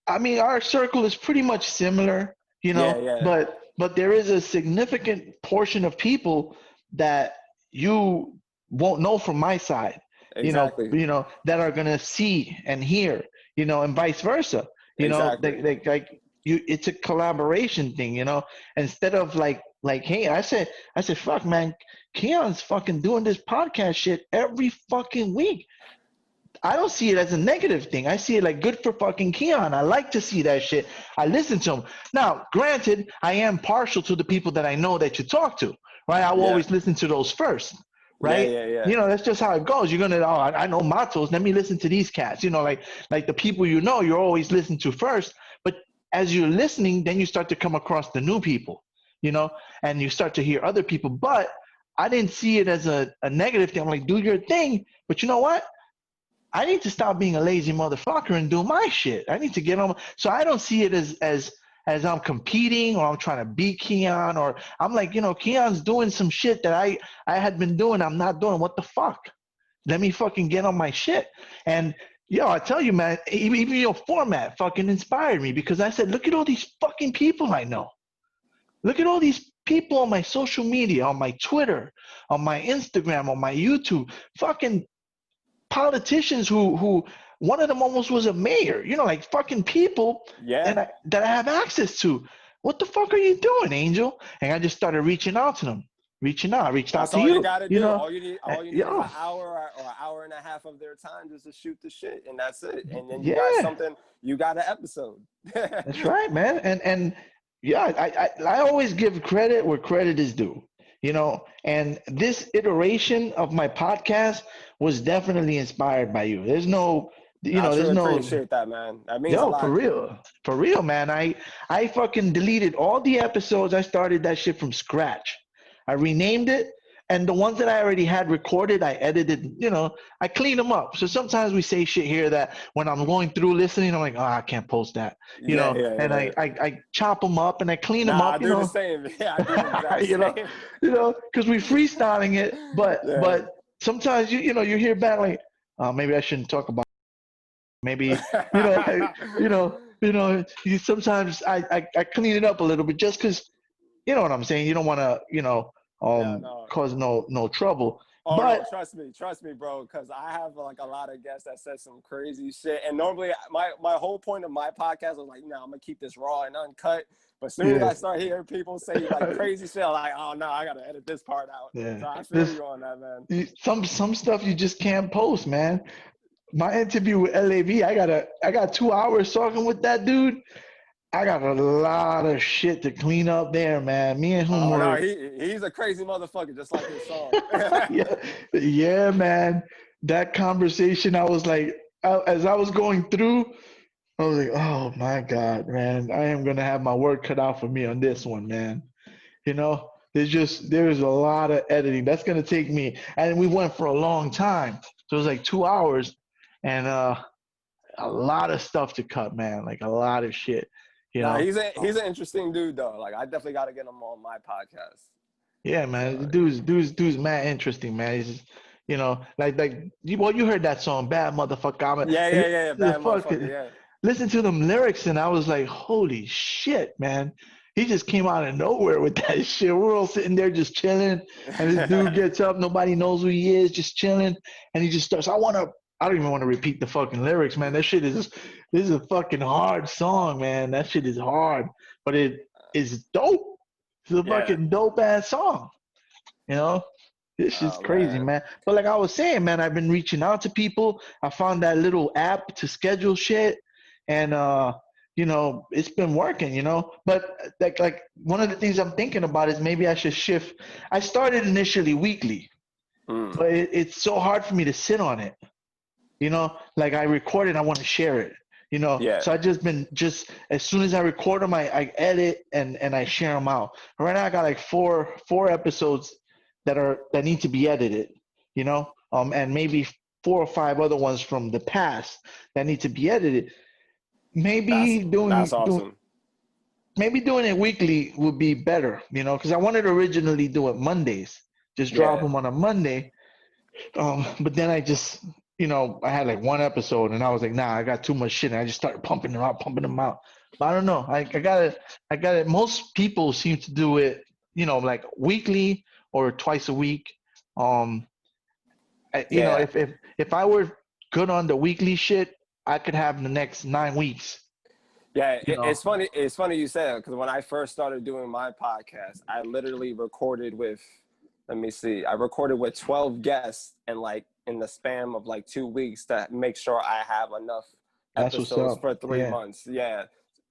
I mean, our circle is pretty much similar, Yeah, yeah. but there is a significant portion of people that you won't know from my side, Exactly. that are gonna see and hear, and vice versa. Exactly. Like you, it's a collaboration thing, instead of like, hey, I said, fuck, man, Keon's fucking doing this podcast shit every fucking week. I don't see it as a negative thing. I see it like good for fucking Keon. I like to see that shit. I listen to him. Now, granted, I am partial to the people that I know that you talk to, right? I will Yeah. always listen to those first, Yeah, right? yeah, yeah. That's just how it goes. You're gonna, I know Matos. Let me listen to these cats. Like the people you're always listening to first. But as you're listening, then you start to come across the new people, and you start to hear other people. But I didn't see it as a negative thing. I'm like, do your thing. But you know what? I need to stop being a lazy motherfucker and do my shit. I need to get on. So I don't see it as I'm competing or I'm trying to beat Keon, or I'm like, Keon's doing some shit that I had been doing. I'm not doing. What the fuck? Let me fucking get on my shit. And I tell you, man, even your format fucking inspired me, because I said, look at all these fucking people I know. Look at all these people on my social media, on my Twitter, on my Instagram, on my YouTube, fucking politicians who one of them almost was a mayor, like fucking people Yeah. that I have access to. What the fuck are you doing, Angel? And I just started reaching out to them. I reached out That's to all you you, gotta do. All you need is yo, an hour or an hour and a half of their time just to shoot the shit, and that's it. And then you got yeah, something. You got an episode. that's right, man. And yeah, I always give credit where credit is due, and this iteration of my podcast was definitely inspired by you. There's no, I there's truly no. appreciate that, man. That means a Yo, lot. for real, man. I fucking deleted all the episodes. I started that shit from scratch. I renamed it, and the ones that I already had recorded, I edited. I cleaned them up. So sometimes we say shit here that when I'm going through listening, I'm like, I can't post that. Yeah, yeah, And yeah. I chop them up and I clean them Nah, I up. do the same. Yeah, I do the exact same. Because we freestyling it, Yeah. but sometimes you hear back like, maybe I shouldn't talk about. Maybe sometimes I clean it up a little bit just because you know what I'm saying. You don't want to Yeah, no. cause no trouble. Oh no, But trust me, bro. Because I have like a lot of guests that said some crazy shit, and normally my whole point of my podcast was like, I'm gonna keep this raw and uncut. But as soon as yeah, I start hearing people say like crazy shit, I'm like, oh no, I gotta edit this part out. yeah, So I feel this you on that, man. some stuff you just can't post, man. My interview with LAV, I got 2 hours talking with that dude. I got a lot of shit to clean up there, man. Me and him Oh no, were he's a crazy motherfucker, just like his song. yeah, yeah, man. That conversation, I was like, as I was going through, I was like, oh my God, man, I am gonna have my work cut out for me on this one, man. There's a lot of editing that's gonna take me, and we went for a long time, so it was like 2 hours, and a lot of stuff to cut, man, like a lot of shit, you Nah, know. he's an interesting dude though. Like I definitely got to get him on my podcast. Yeah, man. The So dude's mad interesting, man. He's just, you heard that song, Bad Motherfucker. yeah, And yeah, yeah, yeah, bad motherfucker. Yeah. listen to them lyrics, and I was like, holy shit, man. He just came out of nowhere with that shit. We're all sitting there just chilling, and this dude gets up, nobody knows who he is, just chilling, and he just starts, I don't even want to repeat the fucking lyrics, man. This is a fucking hard song, man. That shit is hard, but it is dope. It's a Yeah. fucking dope ass song. You know, this is Oh crazy, man. man. But like I was saying, man, I've been reaching out to people. I found that little app to schedule shit, and it's been working. But like one of the things I'm thinking about is maybe I should shift. I started initially weekly, Mm. but it's so hard for me to sit on it. Like I record it, I want to share it. Yeah. So I just as soon as I record them, I edit and I share them out. Right now I got like four episodes that need to be edited, and maybe 4 or 5 other ones from the past that need to be edited. Maybe That's doing awesome. maybe doing it weekly would be better, because I wanted to originally do it Mondays, just drop Yeah, them on a Monday. But then I just, I had like one episode, and I was like, nah, I got too much shit, and I just started pumping them out. But I don't know. I got it. I got it. Most people seem to do it, like weekly or twice a week. Um, yeah, if I were good on the weekly shit, I could have the next 9 weeks. yeah. You know. It's funny. It's funny you say that because when I first started doing my podcast, I literally recorded with. Let me see. I recorded with 12 guests, and like in the span of like 2 weeks to make sure I have enough That's what's episodes up. for 3 Yeah. months. Yeah,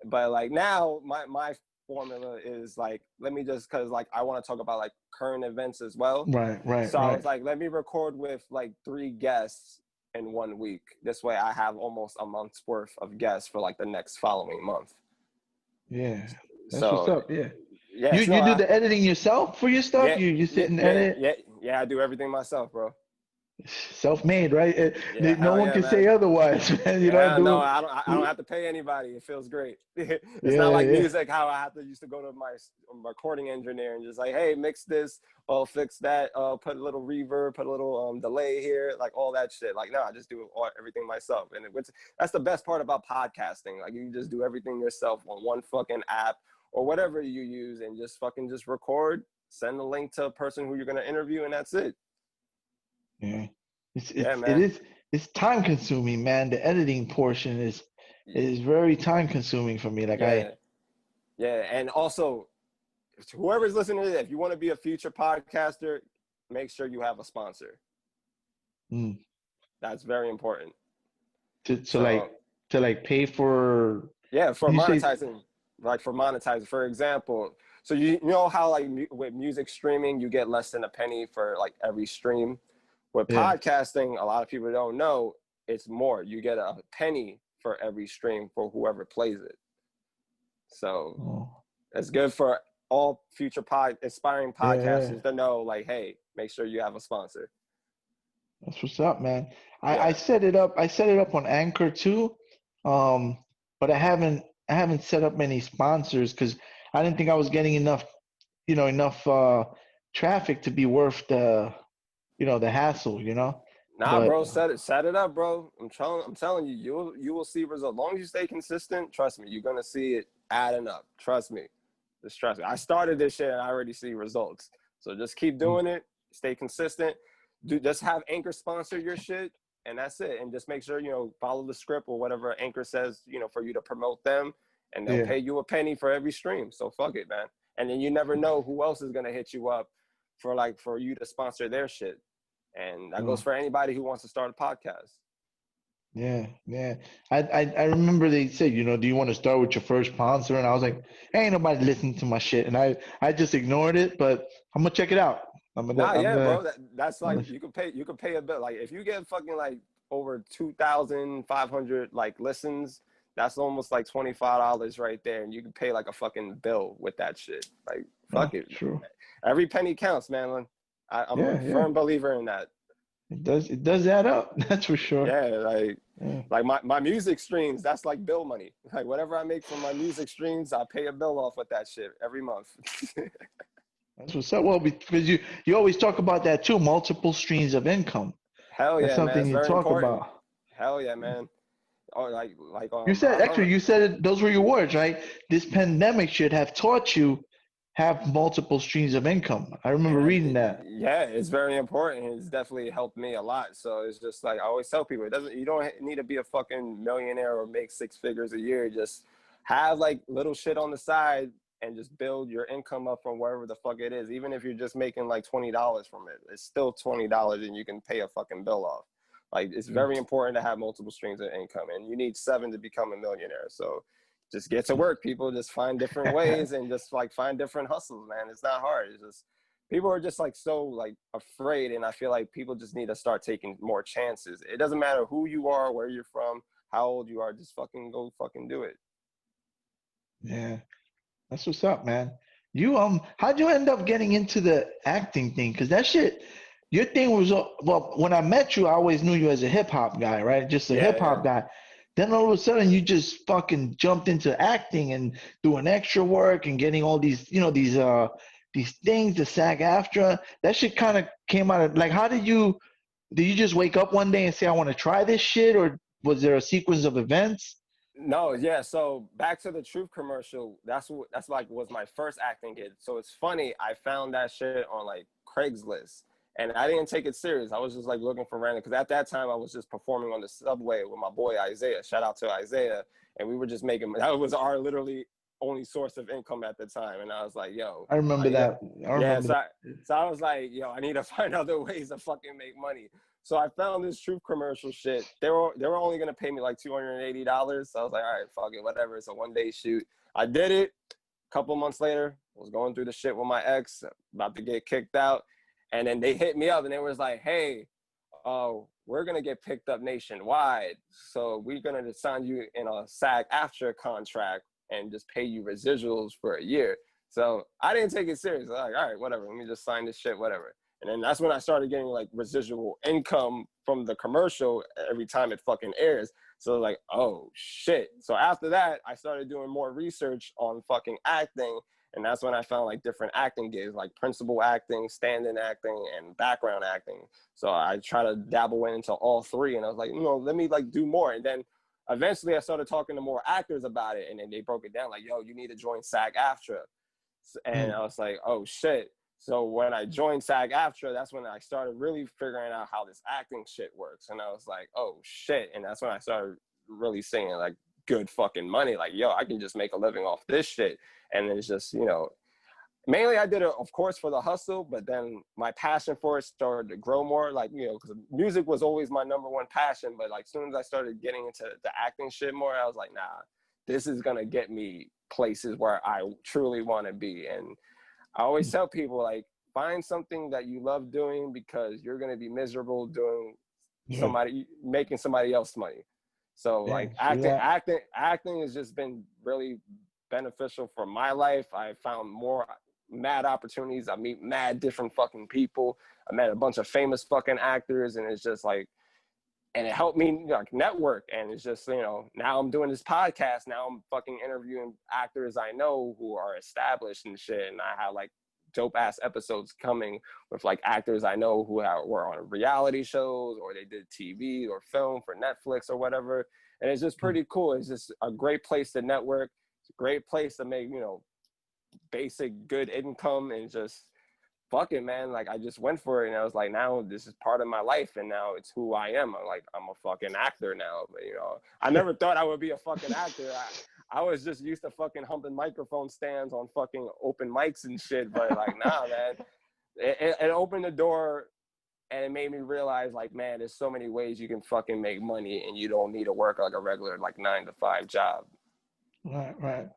but like now, my formula is like, let me just because like I want to talk about like current events as well. Right. Right. So I Right. was like, let me record with like 3 guests in 1 week. This way I have almost a month's worth of guests for like the next following month. Yeah. That's what's So up. Yeah. yeah, You so do the editing yourself for your stuff? yeah, You yeah, sit and yeah, edit? yeah, yeah, I do everything myself, bro. Self-made, right? Yeah, No hell one yeah, can say man. otherwise, man. You don't Yeah, no, do. I don't have to pay anybody. It feels great. It's not Yeah. like Yeah. music, how I have to used to go to my recording engineer and just like, hey, mix this, fix that, put a little reverb, put a little delay here, like all that shit. Like, no, I just do everything myself. And that's the best part about podcasting. Like, you just do everything yourself on one fucking app or whatever you use and just fucking just record, send the link to a person who you're going to interview, and that's it. Yeah. Yeah, It man. is it's time consuming, man. The editing portion is very time consuming for me. Like Yeah. Yeah. And also, whoever's listening to this, if you want to be a future podcaster, make sure you have a sponsor. mm, That's very important. to So pay for. yeah, for You say, monetizing, like for monetizing, for example. So you know how like with music streaming, you get less than a penny for like every stream. With yeah. podcasting, a lot of people don't know it's more. You get a penny for every stream for whoever plays it. So Oh, it's good for all future aspiring yeah, yeah. podcasters to know, like, hey, make sure you have a sponsor. That's what's up, man. I Yeah. set it up. I set it up on Anchor too, um, but I haven't set up many sponsors because I didn't think I was getting enough traffic to be worth the hassle, Nah, But bro, set it up, bro. I'm telling you, you will see results. As long as you stay consistent, trust me, you're gonna see it adding up. Trust me. Just trust me. I started this shit and I already see results. So just keep doing it, stay consistent. Just have Anchor sponsor your shit, and that's it. And just make sure, follow the script or whatever Anchor says, for you to promote them, and they'll yeah, pay you a penny for every stream. So fuck it, man. And then you never know who else is gonna hit you up for you to sponsor their shit. And that goes mm, for anybody who wants to start a podcast. yeah, yeah. I remember they said, do you want to start with your first sponsor? And I was like, ain't nobody listening to my shit, and I just ignored it. But I'm gonna check it out. Nah, I'm yeah, gonna. bro. That's I'm like gonna you can pay a bill. Like if you get fucking like over 2,500 like listens, that's almost like $25 right there, and you can pay like a fucking bill with that shit. Like fuck it, true. every penny counts, man. I'm a Yeah, yeah. firm believer in that. It does add up. That's for sure. Yeah, like Yeah. like my music streams, that's like bill money. Like whatever I make from my music streams, I pay a bill off with that shit every month. That's what's up. Well, because you always talk about that too, multiple streams of income. Hell That's yeah, man. something It's you very talk important. about. Hell yeah, man. Oh, You said I actually don't. you said it, those were your words, right? This pandemic should have taught you have multiple streams of income. I remember reading that. Yeah, it's very important. It's definitely helped me a lot. So it's just like I always tell people, you don't need to be a fucking millionaire or make 6 figures a year. Just have like little shit on the side and just build your income up from wherever the fuck it is. Even if you're just making like $20 from it, it's still $20 and you can pay a fucking bill off. Like it's Mm, very important to have multiple streams of income, and you need 7 to become a millionaire. So just get to work, people. Just find different ways and just like find different hustles, man. It's not hard. It's just people are just like so like afraid, and I feel like people just need to start taking more chances. It doesn't matter who you are, where you're from, how old you are. Just fucking go fucking do it. Yeah, that's what's up, man. How'd you end up getting into the acting thing? Because that shit, your thing was well, when I met you, I always knew you as a hip hop guy, right? Just a hip Yeah, hop guy. Then all of a sudden you just fucking jumped into acting and doing extra work and getting all these, these things, the SAG-AFTRA. That shit kind of came out of like, how did you just wake up one day and say, I want to try this shit, or was there a sequence of events? No, yeah. So back to the Truth commercial. That's like was my first acting gig. So it's funny. I found that shit on like Craigslist, and I didn't take it serious. I was just like looking for random because at that time I was just performing on the subway with my boy Isaiah. Shout out to Isaiah, and we were just making. That was our literally only source of income at the time, and I was like, yo, I remember that. I yeah. remember that. So I was like, yo, I need to find other ways to fucking make money. So I found this Truth commercial shit. They were only gonna pay me like $280. So I was like, all right, fuck it, whatever. It's a 1-day shoot. I did it. A couple months later, was going through the shit with my ex, about to get kicked out, and then they hit me up and they was like, hey, we're gonna get picked up nationwide, so we're gonna sign you in a SAG-AFTRA contract and just pay you residuals for a year. So I didn't take it serious. I was like, all right, whatever. Let me just sign this shit, whatever. And then that's when I started getting like residual income from the commercial every time it fucking airs. So like, oh shit. So after that, I started doing more research on fucking acting. And that's when I found like different acting gigs, like principal acting, stand-in acting, and background acting. So I try to dabble into all three. And I was like, let me like do more. And then eventually I started talking to more actors about it. And then they broke it down like, yo, you need to join SAG-AFTRA. And I was like, oh shit. So when I joined SAG-AFTRA, that's when I started really figuring out how this acting shit works. And I was like, oh shit. And that's when I started really seeing like good fucking money. Like, yo, I can just make a living off this shit. And it's just, mainly I did it, of course, for the hustle, but then my passion for it started to grow more. Like, because music was always my number one passion. But like, as soon as I started getting into the acting shit more, I was like, nah, this is going to get me places where I truly want to be. And I always tell people, like, find something that you love doing because you're going to be miserable doing making somebody else money. So like acting has just been really beneficial for my life. I found more mad opportunities. I meet mad different fucking people. I met a bunch of famous fucking actors, and it's just like, and it helped me like network. And it's just, now I'm doing this podcast. Now I'm fucking interviewing actors I know who are established and shit. And I have like dope ass episodes coming with like actors I know who were on reality shows, or they did TV or film for Netflix or whatever. And it's just pretty cool. It's just a great place to network. It's a great place to make, basic good income, and just fuck it, man. Like, I just went for it, and I was like, now this is part of my life, and now it's who I am. I'm a fucking actor now. But, I never thought I would be a fucking actor. I was just used to fucking humping microphone stands on fucking open mics and shit. But like, nah, man, it opened the door, and it made me realize, like, man, there's so many ways you can fucking make money, and you don't need to work like a regular, like 9-to-5 job. Right.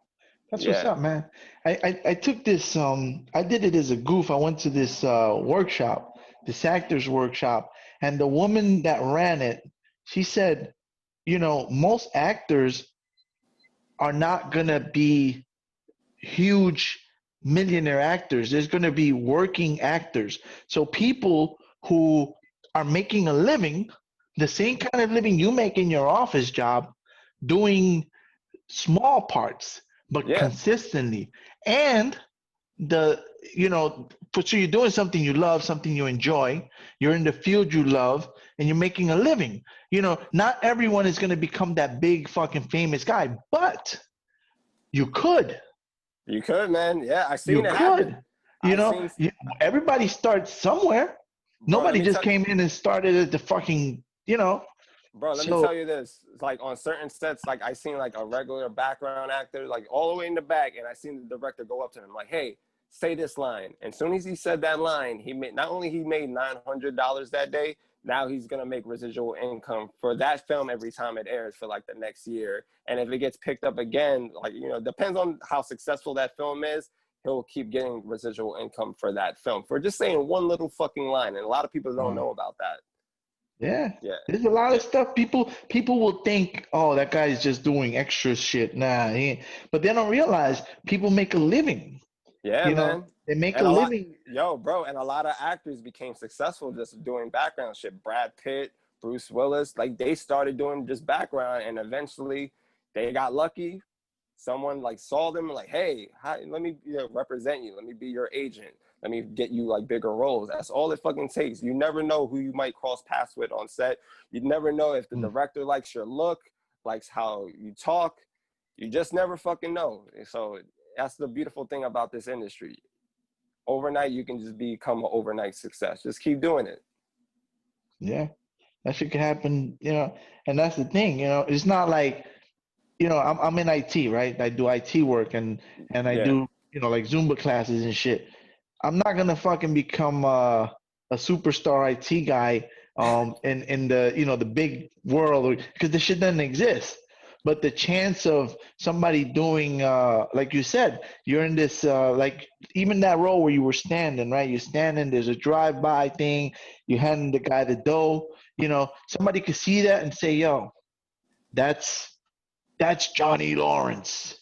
That's what's up, man. I took this, I did it as a goof. I went to this workshop, this actors workshop, and the woman that ran it, she said, most actors are not going to be huge millionaire actors. There's going to be working actors. So people who are making a living, the same kind of living you make in your office job, doing small parts, but consistently. And so you're doing something you love, something you enjoy, you're in the field you love, and you're making a living. Not everyone is going to become that big fucking famous guy, but you could. You could, man. Yeah, I seen it happen. Everybody starts somewhere. Bro, nobody just came in and started at the fucking, Bro, let me tell you this. It's like on certain sets, like I seen like a regular background actor, like all the way in the back, and I seen the director go up to him like, hey, say this line. And as soon as he said that line, he made $900 that day. Now he's gonna make residual income for that film every time it airs for like the next year. And if it gets picked up again, like, depends on how successful that film is, he'll keep getting residual income for that film for just saying one little fucking line. And a lot of people don't know about that. Yeah. There's a lot of stuff. People will think, oh, that guy's just doing extra shit. Nah, but they don't realize people make a living. Yeah, man. They make a living. Bro, and a lot of actors became successful just doing background shit. Brad Pitt, Bruce Willis, like they started doing just background, and eventually they got lucky. Someone like saw them and like, hey, let me represent you. Let me be your agent. Let me get you like bigger roles. That's all it fucking takes. You never know who you might cross paths with on set. You never know if the director likes your look, likes how you talk. You just never fucking know. So that's the beautiful thing about this industry. Overnight, you can just become an overnight success. Just keep doing it. Yeah, that shit can happen, and that's the thing, it's not like, I'm in IT, right? I do IT work and I Yeah. do, like Zumba classes and shit. I'm not gonna fucking become a superstar IT guy in the the big world, because the shit doesn't exist. But the chance of somebody doing like you said, you're in this like even that role where you were standing, right? You're standing, there's a drive-by thing, you handing the guy the dough, somebody could see that and say, yo, that's Johnny Lawrence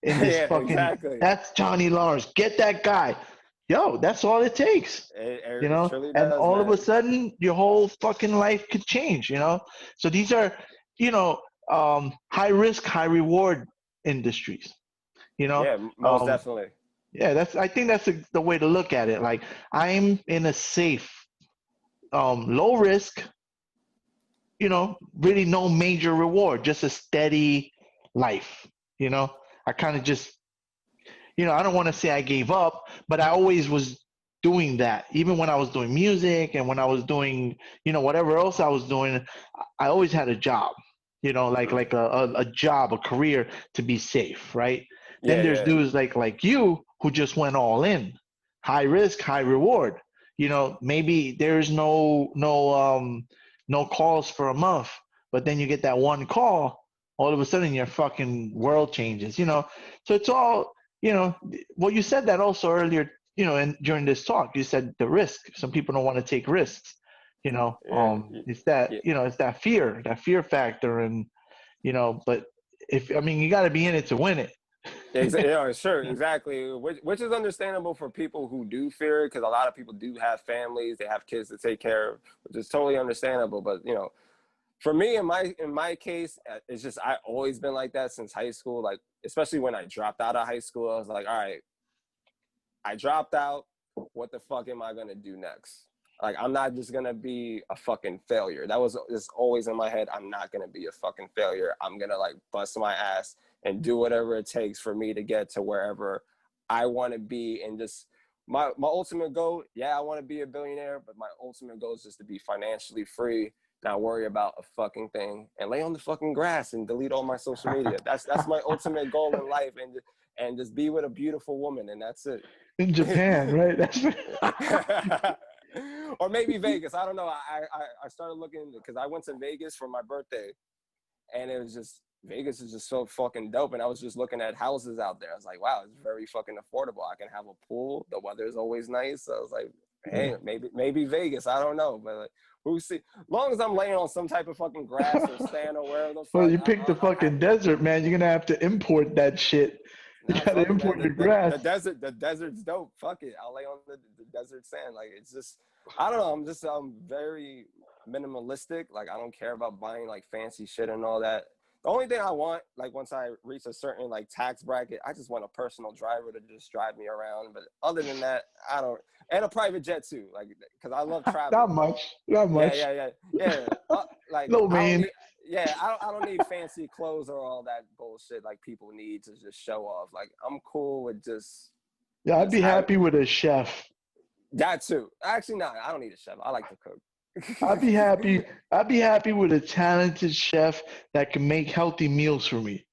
in this Yeah, fucking, exactly. that's Johnny Lawrence. Get that guy. Yo, that's all it takes. It truly And does, all of man. a sudden your whole fucking life could change, So these are, high risk, high reward industries, you know. Yeah, most Um, definitely. yeah, I think that's the way to look at it. Like, I'm in a safe, low risk, really no major reward, just a steady life, I kind of just, I don't want to say I gave up, but I always was doing that. Even when I was doing music and when I was doing, whatever else I was doing, I always had a job, like a job, a career to be safe, right? Then Yeah, there's yeah. dudes like you who just went all in, high risk, high reward. Maybe there's no calls for a month, but then you get that one call, all of a sudden your fucking world changes, So it's all, well, you said that also earlier, and during this talk, you said the risk. Some people don't want to take risks, Yeah, it's that, yeah. it's that fear factor. And, but I mean, you got to be in it to win it. Yeah, sure, exactly. Which is understandable for people who do fear it, because a lot of people do have families, they have kids to take care of, which is totally understandable. But for me, in my case, it's just I always been like that since high school. Like, especially when I dropped out of high school, I was like, all right, I dropped out. What the fuck am I gonna do next? Like, I'm not just gonna be a fucking failure. That was just always in my head. I'm not gonna be a fucking failure. I'm gonna like bust my ass and do whatever it takes for me to get to wherever I want to be. And just my ultimate goal, yeah, I want to be a billionaire, but my ultimate goal is just to be financially free, not worry about a fucking thing, and lay on the fucking grass and delete all my social media. That's my ultimate goal in life, and just be with a beautiful woman, and that's it. In Japan, right? That's Or maybe Vegas. I don't know. I started looking because I went to Vegas for my birthday, and it was just Vegas is just so fucking dope. And I was just looking at houses out there. I was like, wow, it's very fucking affordable. I can have a pool. The weather is always nice. So I was like, hey, maybe Vegas. I don't know, but like, who see? As long as I'm laying on some type of fucking grass or sand or wherever the Well, fuck, you picked the I'm fucking happy. desert, man. You're gonna have to import that shit. You Nah, gotta fuck it, man. import The, the the, grass. the desert's dope. Fuck it. I'll lay on the desert sand. Like, it's just, I don't know. I'm very minimalistic. Like, I don't care about buying like fancy shit and all that. The only thing I want, like, once I reach a certain like tax bracket, I just want a personal driver to just drive me around. But other than that, I don't. And a private jet too, like, because I love Not traveling. much. Not Yeah, much. yeah, yeah, yeah. Like, Low I don't main. need. Yeah, I don't need fancy clothes or all that bullshit like people need to just show off. Like, I'm cool with Yeah, I'd just be have happy with a chef. that too. Actually, no, I don't need a chef. I like to I'd be cook. happy. I'd be happy with a talented chef that can make healthy meals for me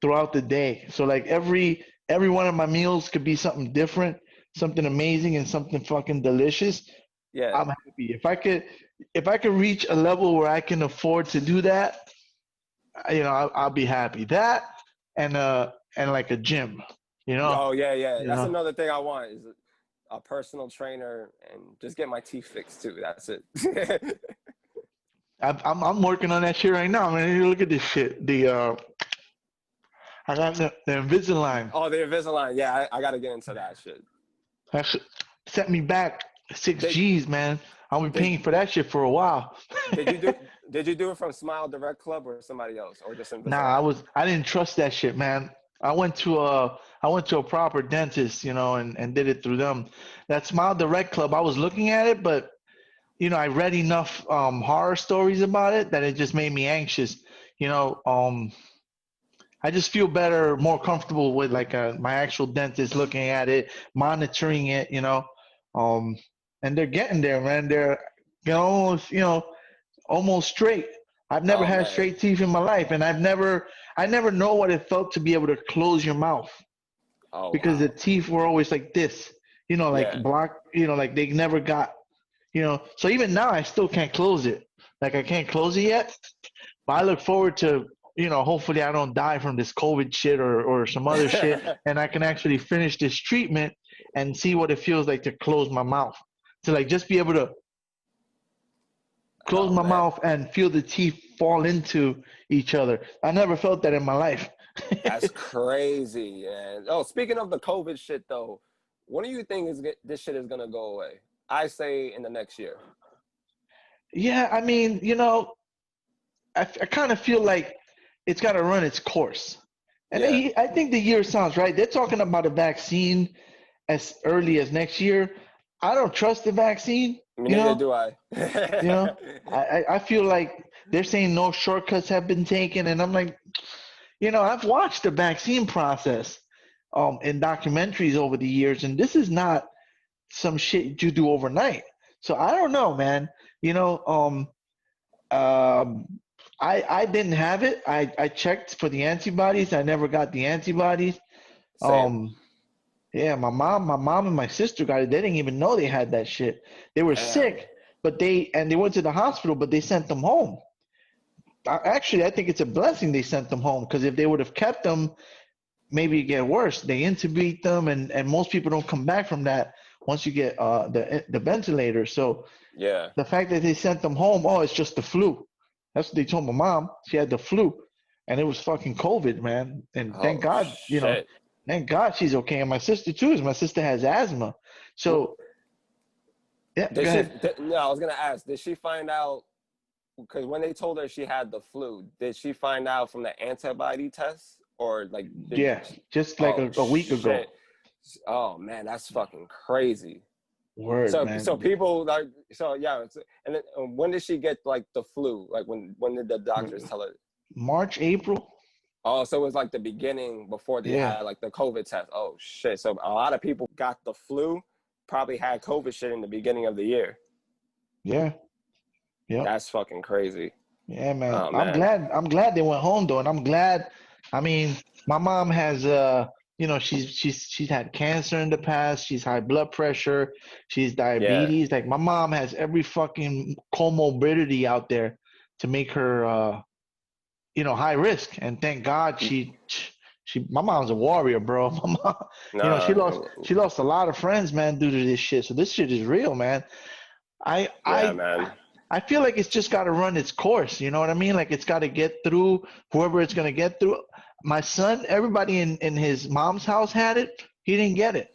throughout the day. So like every one of my meals could be something different, something amazing, and something fucking delicious. Yeah. I'm happy. If I could reach a level where I can afford to do that, I'll be happy. That and like a gym, you know, Oh yeah, yeah. you That's know. another thing I want is a personal trainer and just get my teeth fixed too. That's it. I'm working on that shit right now, man. You look at this shit. I got the Invisalign. Oh, the Invisalign. Yeah, I got to get into that shit. That shit set me back six Did G's, man. I'll be did paying for that shit for a while. did you do? Did you do it from Smile Direct Club or somebody else, or just Nah, Invisalign? I didn't trust that shit, man. I went to a proper dentist, and did it through them. That Smile Direct Club, I was looking at it, but I read enough horror stories about it that it just made me anxious. You know, I just feel better, more comfortable with like my actual dentist looking at it, monitoring it. Um, and they're getting there, man. They're almost, almost straight. I've never Oh had man. straight teeth in my life, and I never know what it felt to be able to close your mouth Oh because the wow. teeth were always like this, like Yeah. block, like they never got, So even now, I still can't close it. Like I can't close it yet, but I look forward to, hopefully I don't die from this COVID shit or some other shit, and I can actually finish this treatment and see what it feels like to close my mouth, to like just be able to close Oh my man. mouth and feel the teeth fall into each other. I never felt that in my life. That's crazy. And oh, speaking of the COVID shit though, when do you think this shit is gonna go away? I say in the next year. Yeah, I mean, I kind of feel like it's got to run its course. And Yeah. I think the year sounds right. They're talking about a vaccine as early as next year. I don't trust the vaccine, Me neither do I. you know. I feel like they're saying no shortcuts have been taken, and I'm like, I've watched the vaccine process in documentaries over the years, and this is not some shit you do overnight. So I don't know, man. You know, um, I didn't have it. I checked for the antibodies. I never got the antibodies. Same. Yeah, my mom and my sister got it. They didn't even know they had that shit. They were Damn. sick, but they went to the hospital, but they sent them home. Actually, I think it's a blessing they sent them home because if they would have kept them, maybe it get worse. They intubate them, and most people don't come back from that once you get the ventilator. So Yeah. the fact that they sent them home, oh, it's just the flu. That's what they told my mom. She had the flu, and it was fucking COVID, man. And thank Oh God, shit. thank God she's okay. And my sister too, is my sister has asthma. Well, So yeah, did go she? ahead. No, I was gonna ask. Did she find out? Because when they told her she had the flu, did she find out from the antibody test, or like did? Yeah, just like Oh a week shit. ago. Oh man, that's fucking crazy. Word, So man. people like yeah. And then, when did she get like the flu? Like when did the doctors tell her? March, April. Oh, so it was like the beginning before they Yeah, had like the COVID test. Oh shit! So a lot of people got the flu, probably had COVID shit in the beginning of the year. yeah, yep. That's fucking crazy. Yeah, man. Oh I'm man. glad. I'm glad they went home though, and I'm glad. I mean, my mom has she's had cancer in the past. She's high blood pressure. She's Yeah. diabetes. Like my mom has every fucking comorbidity out there to make her high risk. And thank God my mom's a warrior, bro. My mom, No. she lost a lot of friends, man, due to this shit. So this shit is real, man. I Yeah, I man. I feel like it's just got to run its course. You know what I mean? Like it's got to get through whoever it's gonna get through. My son, everybody in his mom's house had it. He didn't get it.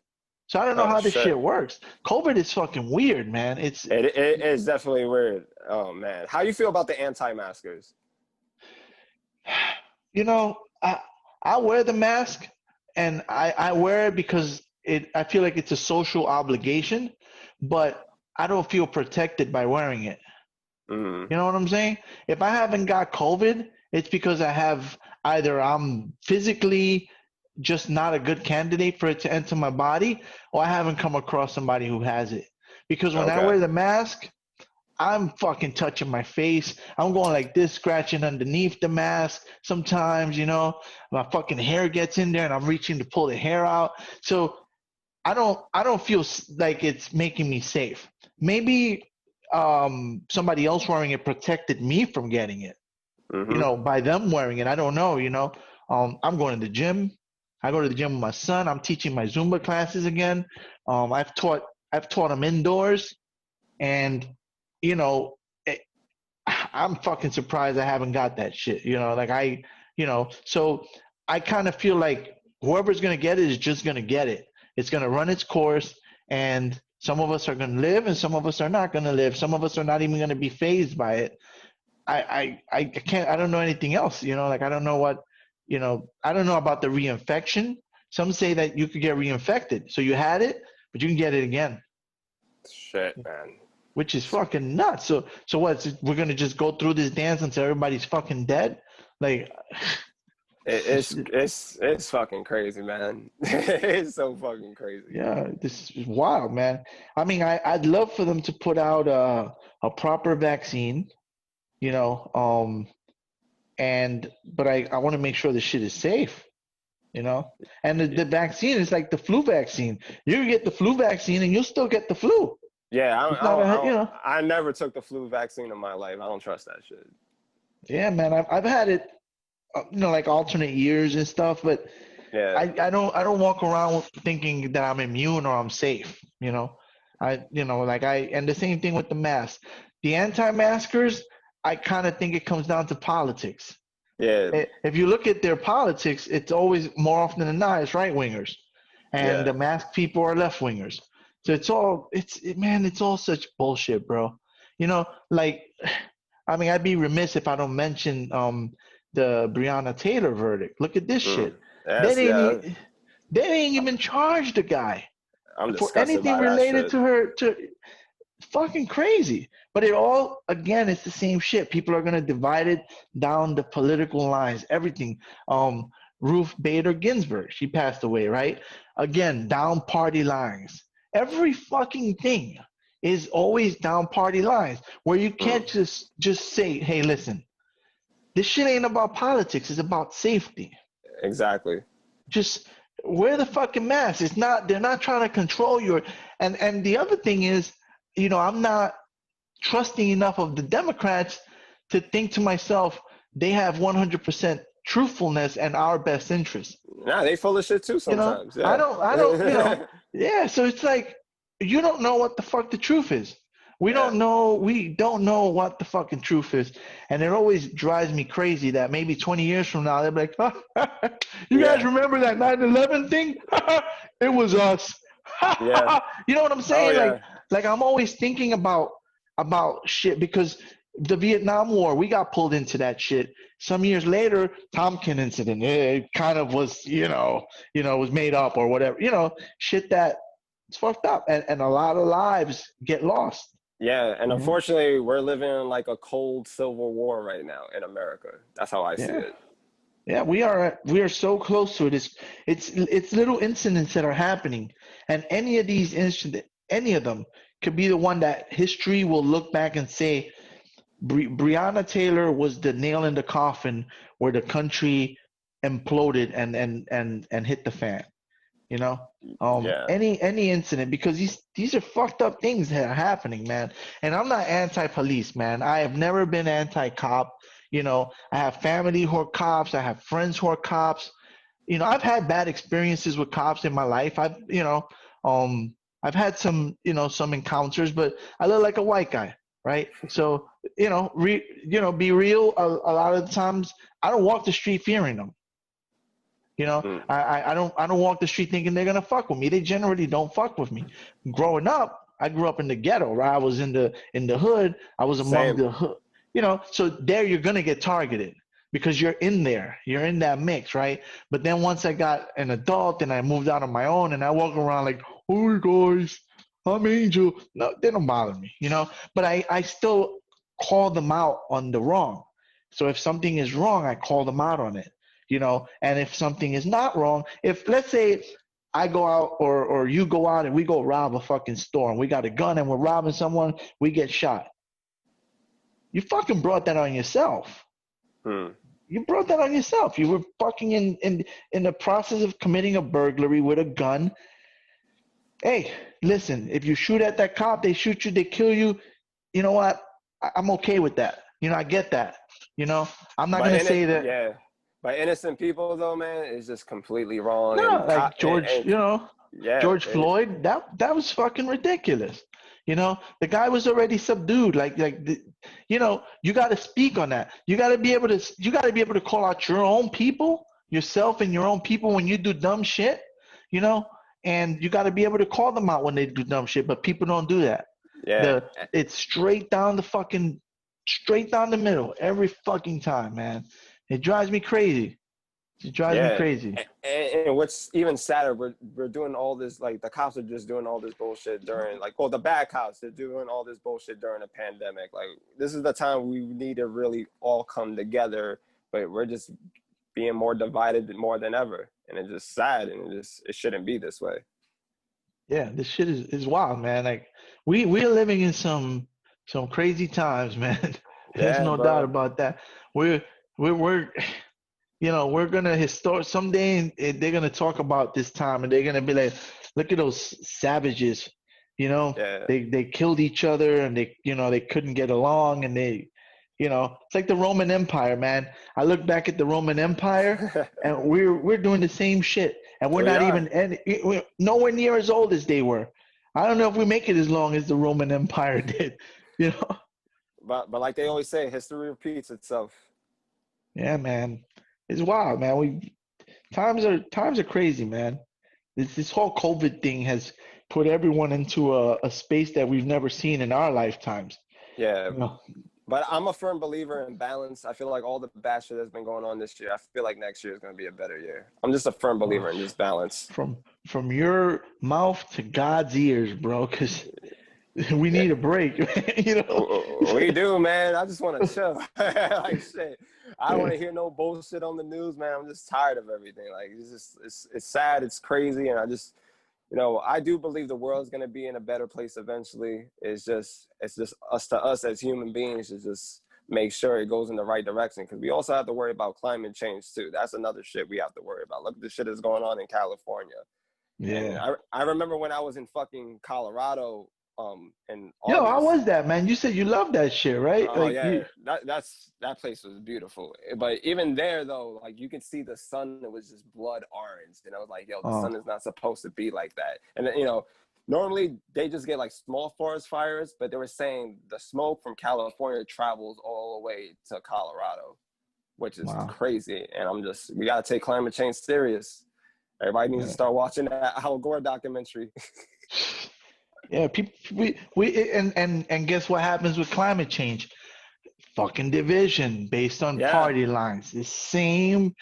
So I don't know Oh how this shit shit. works. COVID is fucking weird, man. It is definitely weird. Oh man. How you feel about the anti-maskers? you know, I wear the mask and I wear it because I feel like it's a social obligation, but I don't feel protected by wearing it. Mm. You know what I'm saying? If I haven't got COVID, it's because I have either I'm physically just not a good candidate for it to enter my body, or I haven't come across somebody who has it. Because when I Okay. wear the mask, I'm fucking touching my face. I'm going like this, scratching underneath the mask. Sometimes, my fucking hair gets in there and I'm reaching to pull the hair out. So I don't feel like it's making me safe. Maybe somebody else wearing it protected me from getting it. Mm-hmm. By them wearing it. I don't know. I'm going to the gym. I go to the gym with my son. I'm teaching my Zumba classes again. I've taught him indoors, and you know, it, I'm fucking surprised I haven't got that shit. So I kind of feel like whoever's gonna get it is just gonna get it. It's gonna run its course, and some of us are gonna live, and some of us are not gonna live. Some of us are not even gonna be phased by it. I can't, I don't know anything else, you know, like I don't know what, you know, I don't know about the reinfection. Some say that you could get reinfected. So you had it, but you can get it again, Shit, man. which is fucking nuts. So what, we're going to just go through this dance until everybody's fucking dead? Like, It's fucking crazy, man. It's so fucking crazy. yeah, this is wild, man. I mean, I'd love for them to put out a proper vaccine, you know, but I want to make sure the shit is safe, you know. And the vaccine is like the flu vaccine. You can get the flu vaccine and you'll still get the flu. Yeah, It's not a, you know. I never took the flu vaccine in my life. I don't trust that shit. Yeah, man, I've had it, you know, like alternate years and stuff, but Yeah, I don't walk around thinking that I'm immune or I'm safe, you know. You know, like and the same thing with the mask. The anti-maskers, I kind of think it comes down to politics. yeah, If you look at their politics, it's always more often than not it's right wingers, and yeah. the mask people are left wingers. So it's all such bullshit, bro. You know, like, I mean, I'd be remiss if I don't mention the Breonna Taylor verdict. Look at this shit. They Yes, didn't yeah. they didn't even charge the guy I'm for disgusted anything by that related shit. to her. To fucking crazy. But it all, again, it's the same shit. People are gonna divide it down the political lines. Everything. Ruth Bader Ginsburg, she passed away, right? Again, down party lines. Every fucking thing is always down party lines where you can't just say, hey, listen, this shit ain't about politics, it's about safety. Exactly. Just wear the fucking mask. It's not, they're not trying to control your, and the other thing is, you know, I'm not trusting enough of the Democrats to think to myself they have 100% truthfulness and our best interest. Nah, they full of shit too You know, sometimes. Yeah. I don't, you know, yeah. So it's like you don't know what the fuck the truth is. We Yeah. don't know what the fucking truth is, and it always drives me crazy that maybe 20 years from now they'll be like, "You guys Yeah. remember that 9/11 thing? It was us." Yeah. You know what I'm Oh saying? yeah. Like I'm always thinking about shit because the Vietnam War, we got pulled into that shit. Some years later, Tompkin incident, it kind of was, was made up or whatever, shit that it's fucked up, and a lot of lives get lost. Yeah. And Yeah, unfortunately, we're living in like a cold civil war right now in America. That's how I see yeah, it. yeah. We are so close to it. It's little incidents that are happening, and any of these incidents, any of them, could be the one that history will look back and say, Breonna Taylor was the nail in the coffin where the country imploded and hit the fan. You know, Yeah. any incident, because these are fucked up things that are happening, man. And I'm not anti-police, man. I have never been anti-cop. You know, I have family who are cops. I have friends who are cops. You know, I've had bad experiences with cops in my life. I've had some encounters, but I look like a white guy, right? So, be real. A lot of the times, I don't walk the street fearing them. You know, Mm. I don't walk the street thinking they're gonna fuck with me. They generally don't fuck with me. Growing up, I grew up in the ghetto, right? I was in the hood. I was among Same. the hood. So there you're gonna get targeted because you're in there. You're in that mix, right? But then once I got an adult and I moved out on my own and I walk around like, "Hey guys, I'm Angel." No, they don't bother me, But I still call them out on the wrong. So if something is wrong, I call them out on it. And if something is not wrong, if let's say I go out or you go out and we go rob a fucking store and we got a gun and we're robbing someone, we get shot. You fucking brought that on yourself. Mm. You brought that on yourself. You were fucking in the process of committing a burglary with a gun. Hey, listen, if you shoot at that cop, they shoot you, they kill you. You know what? I'm okay with that. I get that. I'm not But gonna in it, say that. yeah. By innocent people though, man, it's just completely wrong. No, And like George, yeah, George Floyd, that was fucking ridiculous. The guy was already subdued. You got to speak on that. You got to be able to call out your own people, yourself and your own people when you do dumb shit. And you got to be able to call them out when they do dumb shit. But people don't do that. yeah, It's straight down the fucking straight down the middle every fucking time, man. It drives me crazy. It drives me Yeah, crazy. and what's even sadder, we're doing all this, like the cops are just doing all this bullshit during, like, well, the bad cops, they're doing all this bullshit during a pandemic. Like, this is the time we need to really all come together, but we're just being more divided more than ever, and it's just sad, and it shouldn't be this way. Yeah, this shit is wild, man. Like we're living in some crazy times, man. There's Yeah, no doubt bro. about that. We're we're we're gonna someday they're gonna talk about this time and they're gonna be like, look at those savages, Yeah. they killed each other and they couldn't get along and it's like the Roman Empire, man. I look back at the Roman Empire and we're doing the same shit and we're We not are. even we're nowhere near as old as they were. I don't know if we make it as long as the Roman Empire did, you know. But like they always say, history repeats itself. Yeah, man. It's wild, man. Times are crazy, man. This whole COVID thing has put everyone into a space that we've never seen in our lifetimes. Yeah. You know, But I'm a firm believer in balance. I feel like all the bad shit that's been going on this year, I feel like next year is going to be a better year. I'm just a firm uh, believer in just balance. from your mouth to God's ears, bro, because we Yeah, need a break. we do, man. I just want to chill. Like, shit. I don't want Yeah, to hear no bullshit on the news, man. I'm just tired of everything. Like, it's sad. It's crazy. And I do believe the world's going to be in a better place eventually. It's just us as human beings to just make sure it goes in the right direction. Because we also have to worry about climate change too. That's another shit we have to worry about. Look at the shit that's going on in California. And yeah. I remember when I was in fucking Colorado, in Yo, how August. was that, man? You said you love that shit, right? Oh Like yeah, you, that place was beautiful. But even there though, like you can see the sun, it was just blood orange. And I was like, yo, the oh, sun is not supposed to be like that. And then, normally they just get like small forest fires, but they were saying the smoke from California travels all the way to Colorado, which is wow. crazy. And we gotta take climate change serious. Everybody needs to Yeah. start watching that Al Gore documentary. Yeah, people, and guess what happens with climate change? Fucking division based on Yeah. party lines. The same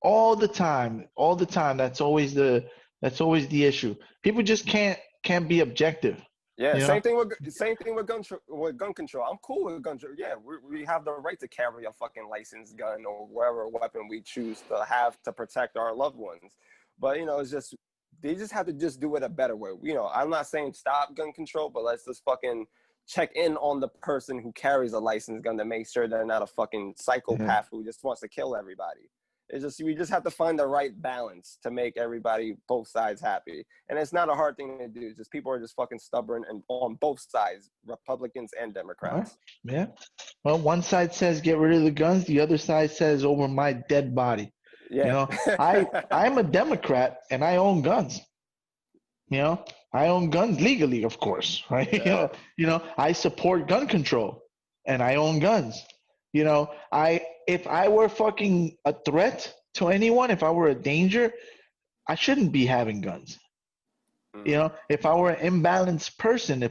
all the time, all the time. That's always the issue. People just can't be objective, Yeah, you know? same thing with gun control. I'm cool with gun control. Yeah, we have the right to carry a fucking licensed gun or whatever weapon we choose to have to protect our loved ones. But it's just they just have to just do it a better way. I'm not saying stop gun control, but let's just fucking check in on the person who carries a licensed gun to make sure they're not a fucking Yeah. psychopath who just wants to kill everybody. We just have to find the right balance to make everybody, both sides, happy. And it's not a hard thing to do. Just people are just fucking stubborn and on both sides, Republicans and All right. Democrats. Yeah. Well, one side says get rid of the guns, the other side says over my dead body. You Yeah. know, I'm a Democrat and I own guns. You know, I own guns legally, of course, right? Yeah. I support gun control and I own guns. If I were fucking a threat to anyone, if I were a danger, I shouldn't be having guns. If I were an imbalanced person, I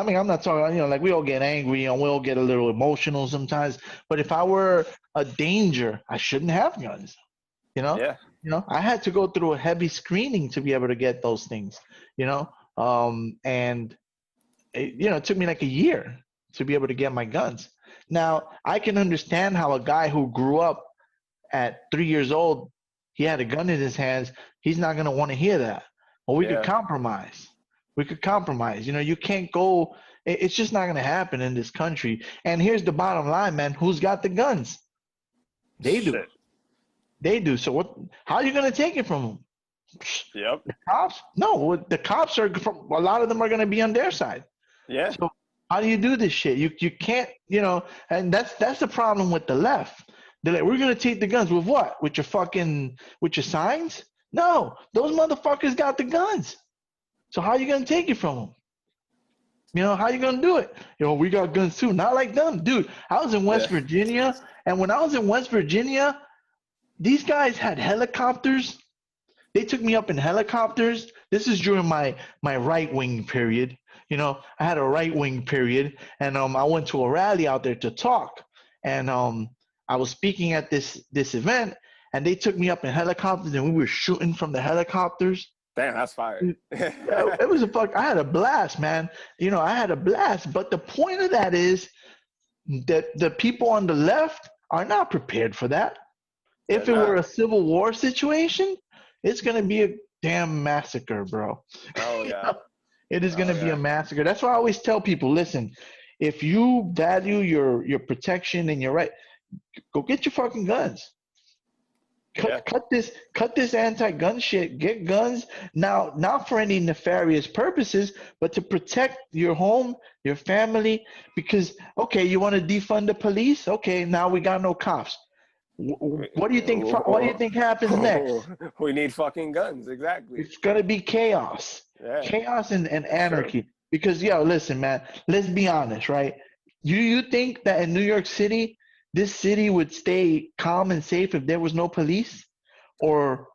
mean, I'm not talking, like we all get angry and we all get a little emotional sometimes, but if I were a danger, I shouldn't have guns. You know, Yeah. I had to go through a heavy screening to be able to get those things. And it took me like a year to be able to get my guns. Now I can understand how a guy who grew up at 3 years old, he had a gun in his hands. He's not gonna want to hear that. But we could Yeah. compromise. You can't go. It's just not gonna happen in this country. And here's the bottom line, man. Who's got the guns? They do. Shit. They do. So what? How are you gonna take it from them? Yep. The cops? No. The cops are from. A lot of them are gonna be on their side. Yeah. So how do you do this shit? You can't. And that's the problem with the left. They're like, we're gonna take the guns with what? With your signs? No, those motherfuckers got the guns. So how are you gonna take it from them? How are you gonna do it? We got guns too. Not like them, dude. I was in West Yeah. Virginia, and when I was in West Virginia, these guys had helicopters. They took me up in helicopters. This is during my right wing period. I had a right wing period, and I went to a rally out there to talk, and I was speaking at this event, and they took me up in helicopters, and we were shooting from the helicopters. Damn, that's fire. Yeah, it was a fuck. I had a blast, man. I had a blast. But the point of that is that the people on the left are not prepared for that. If They're it were not. a civil war situation, it's gonna be a damn massacre, bro. Oh yeah. It is Oh gonna be a yeah. massacre. That's why I always tell people, listen, if you value your protection and your right, go get your fucking guns. Yeah. Cut this anti-gun shit. Get guns now, not for any nefarious purposes, but to protect your home, your family. Because okay, you want to defund the police? Okay, now we got no cops. What do you think? What do you think happens next? We need fucking guns. Exactly. It's gonna be chaos, Yeah. chaos and That's true. anarchy. Because listen, man, let's be honest, right? You think that in New York City, this city would stay calm and safe if there was no police? Or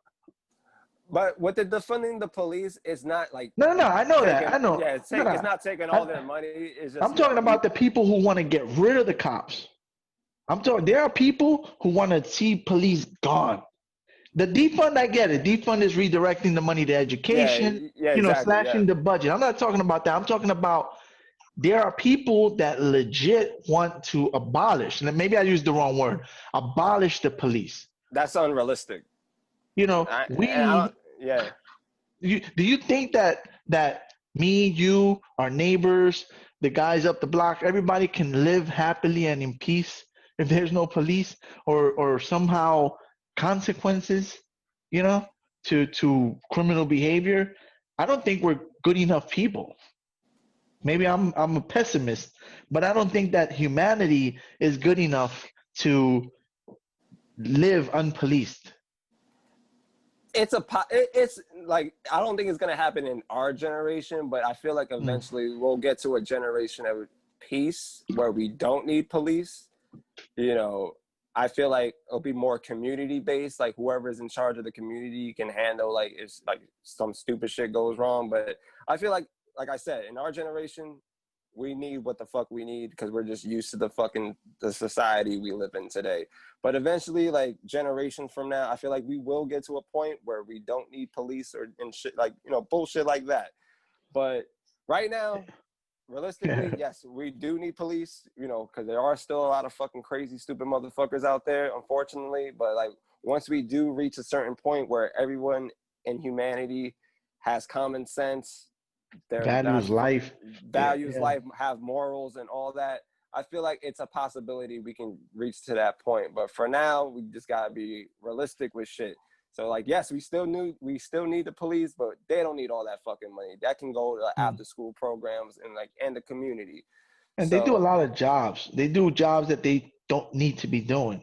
But with the defunding the police, it's not like no, I know that. taking. I know. Yeah, No, it's no. not taking all their I, money. It's just I'm talking about the people who want to get rid of the cops. I'm talking. There are people who want to see police gone. The defund, I get it. Defund is redirecting the money to education, yeah, exactly. Yeah. slashing the budget. I'm not talking about that. I'm talking about there are people that legit want to abolish, and maybe I used the wrong word, abolish the police. That's unrealistic. You know, I we don't, yeah. do you think that me, you, our neighbors, the guys up the block, everybody can live happily and in peace if there's no police or somehow consequences, to criminal behavior? I don't think we're good enough people. Maybe I'm a pessimist, but I don't think that humanity is good enough to live unpoliced. It's like I don't think it's gonna happen in our generation, but I feel like Mm. eventually we'll get to a generation of peace where we don't need police. I feel like it'll be more community based. Like whoever's in charge of the community can handle like if like some stupid shit goes wrong. But I feel like I said, in our generation, we need what the fuck we need because we're just used to the society we live in today. But eventually, like generations from now, I feel like we will get to a point where we don't need police and shit like bullshit like that. But right now, realistically, yes, we do need police, because there are still a lot of fucking crazy, stupid motherfuckers out there, unfortunately. But like once we do reach a certain point where everyone in humanity has common sense, they're not Values life. values Yeah. life, have morals and all that. I feel like it's a possibility we can reach to that point. But for now, we just gotta be realistic with shit. So like, yes, we still need the police, but they don't need all that fucking money. That can go to Mm. after school programs and the community. And they do a So lot of jobs. They do jobs that they don't need to be doing.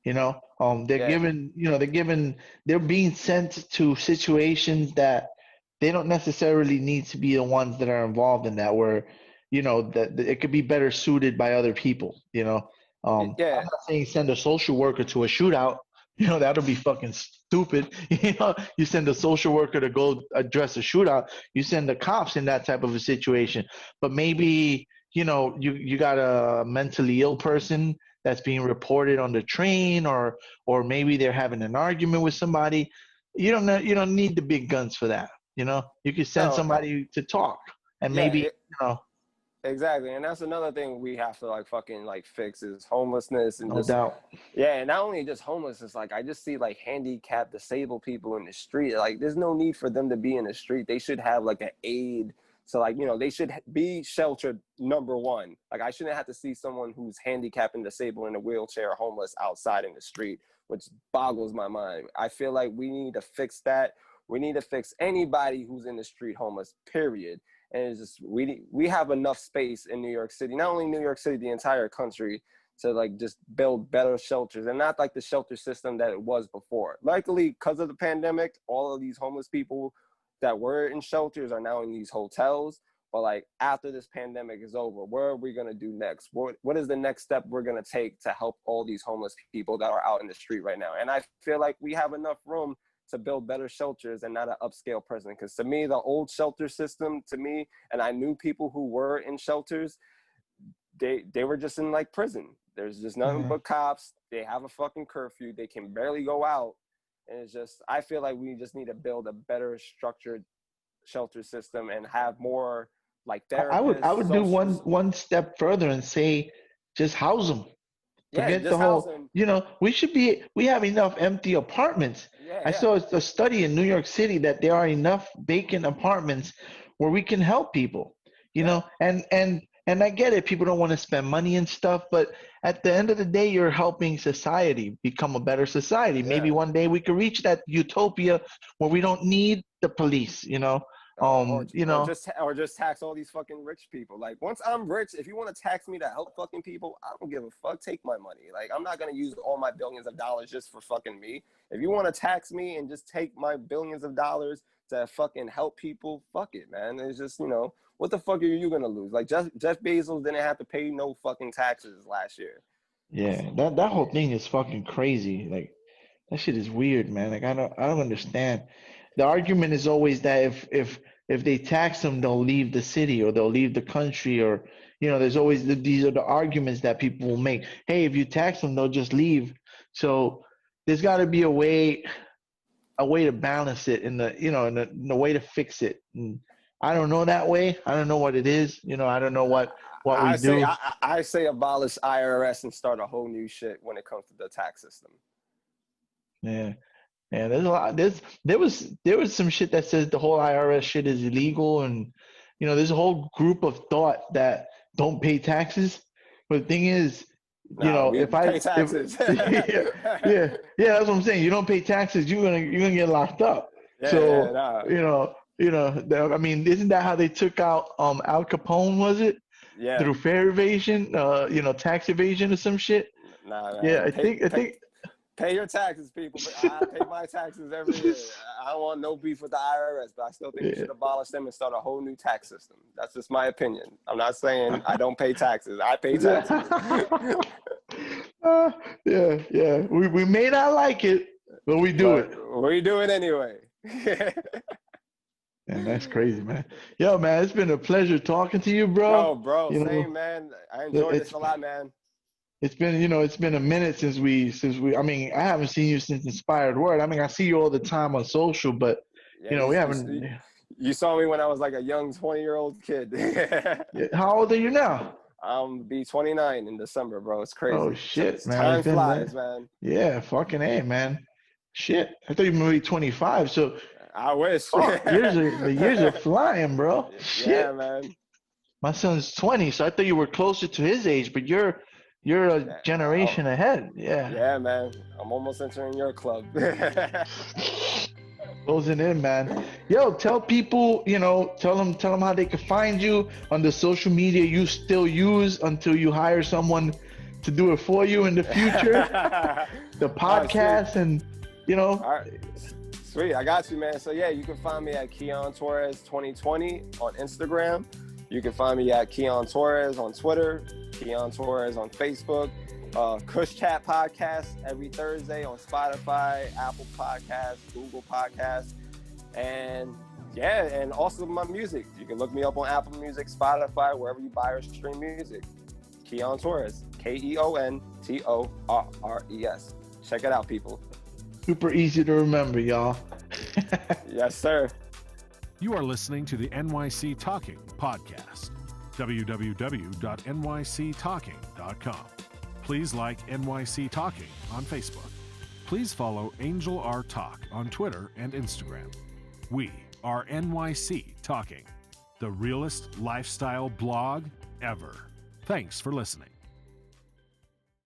They're yeah, given, they're being sent to situations that they don't necessarily need to be the ones that are involved in that, where, that it could be better suited by other people. I'm yeah, not saying send a social worker to a shootout. That'll be fucking stupid. You send a social worker to go address a shootout. You send the cops in that type of a situation. But maybe, you got a mentally ill person that's being reported on the train, or maybe they're having an argument with somebody. You don't need the big guns for that. You could send no, somebody to talk, and yeah, maybe, exactly. And that's another thing we have to like fucking like fix is homelessness and no just. doubt. Yeah, and not only just homelessness, like I just see like handicapped, disabled people in the street. Like there's no need for them to be in the street. They should have like an aid. So like, they should be sheltered, number one. Like I shouldn't have to see someone who's handicapped and disabled in a wheelchair or homeless outside in the street, which boggles my mind. I feel like we need to fix that. We need to fix anybody who's in the street homeless, period. And it's just, we have enough space in New York City, not only New York City, the entire country, to like just build better shelters and not like the shelter system that it was before. Luckily, because of the pandemic, all of these homeless people that were in shelters are now in these hotels. But like after this pandemic is over, what are we gonna do next? What is the next step we're gonna take to help all these homeless people that are out in the street right now? And I feel like we have enough room to build better shelters and not an upscale prison. Because to me, the old shelter system, and I knew people who were in shelters, they were just in like prison. There's just nothing but cops. They have a fucking curfew. They can barely go out. And it's just, I feel like we just need to build a better structured shelter system and have more like therapists. I would do one step further and say, just house them. Forget the whole, we have enough empty apartments. I saw a study in New York City that there are enough vacant apartments where we can help people, you know, and I get it. People don't want to spend money and stuff, but at the end of the day, you're helping society become a better society. Maybe one day we could reach that utopia where we don't need the police, you know. Or just tax all these fucking rich people. Like, once I'm rich, if you want to tax me to help fucking people, I don't give a fuck. Take my money. Like, I'm not gonna use all my billions of dollars just for fucking me. If you want to tax me and just take my billions of dollars to fucking help people, fuck it, man. It's just, you know, what the fuck are you gonna lose? Like, Jeff Bezos didn't have to pay no fucking taxes last year. Yeah, that whole thing is fucking crazy. Like, that shit is weird, man. Like, I don't understand. The argument is always that if they tax them, they'll leave the city or they'll leave the country, or, you know, there's always these are the arguments that people will make. Hey, if you tax them, they'll just leave. So there's got to be a way to balance it in the way to fix it. And I don't know that way. I don't know what it is. You know, I don't know what we do. I say abolish IRS and start a whole new shit when it comes to the tax system. Yeah. Yeah, there's a lot. There was some shit that says the whole IRS shit is illegal, and, you know, there's a whole group of thought that don't pay taxes. But the thing is, you know, pay taxes. yeah, that's what I'm saying. You don't pay taxes, you're gonna get locked up. You know, I mean, isn't that how they took out Al Capone? Was it? Yeah. Through fare evasion, tax evasion or some shit. Nah. Yeah, I think. Pay your taxes, people. But I pay my taxes every year. I don't want no beef with the IRS, but I still think we should abolish them and start a whole new tax system. That's just my opinion. I'm not saying I don't pay taxes. I pay taxes. Yeah. We may not like it, but we do it. We do it anyway. Man, that's crazy, man. Yo, man, it's been a pleasure talking to you, bro. Bro, same, man. I enjoyed this a lot, man. It's been a minute since we I mean, I haven't seen you since Inspired Word. I mean, I see you all the time on social, but we haven't. You saw me when I was like a young 20-year-old kid. How old are you now? I'm be 29 in December, bro. It's crazy. Oh shit, man. Time flies, man. Yeah, fucking A, man. Shit. I thought you were maybe 25, so I wish. The years are flying, bro. Shit. Yeah, man. My son's 20, so I thought you were closer to his age, but you're a generation ahead. Yeah. Yeah, man. I'm almost entering your club. Closing in, man. Yo, tell people, tell them how they can find you on the social media you still use until you hire someone to do it for you in the future. The podcast and, All right. Sweet. I got you, man. So, yeah, you can find me at Keon Torres 2020 on Instagram. You can find me at Keon Torres on Twitter, Keon Torres on Facebook, Kush Chat Podcast every Thursday on Spotify, Apple Podcasts, Google Podcasts, and also my music. You can look me up on Apple Music, Spotify, wherever you buy or stream music. Keon Torres, KeonTorres. Check it out, people. Super easy to remember, y'all. Yes, sir. You are listening to the NYC Talking podcast. www.nyctalking.com. Please like NYC Talking on Facebook. Please follow Angel R Talk on Twitter and Instagram. We are NYC Talking, the realest lifestyle blog ever. Thanks for listening.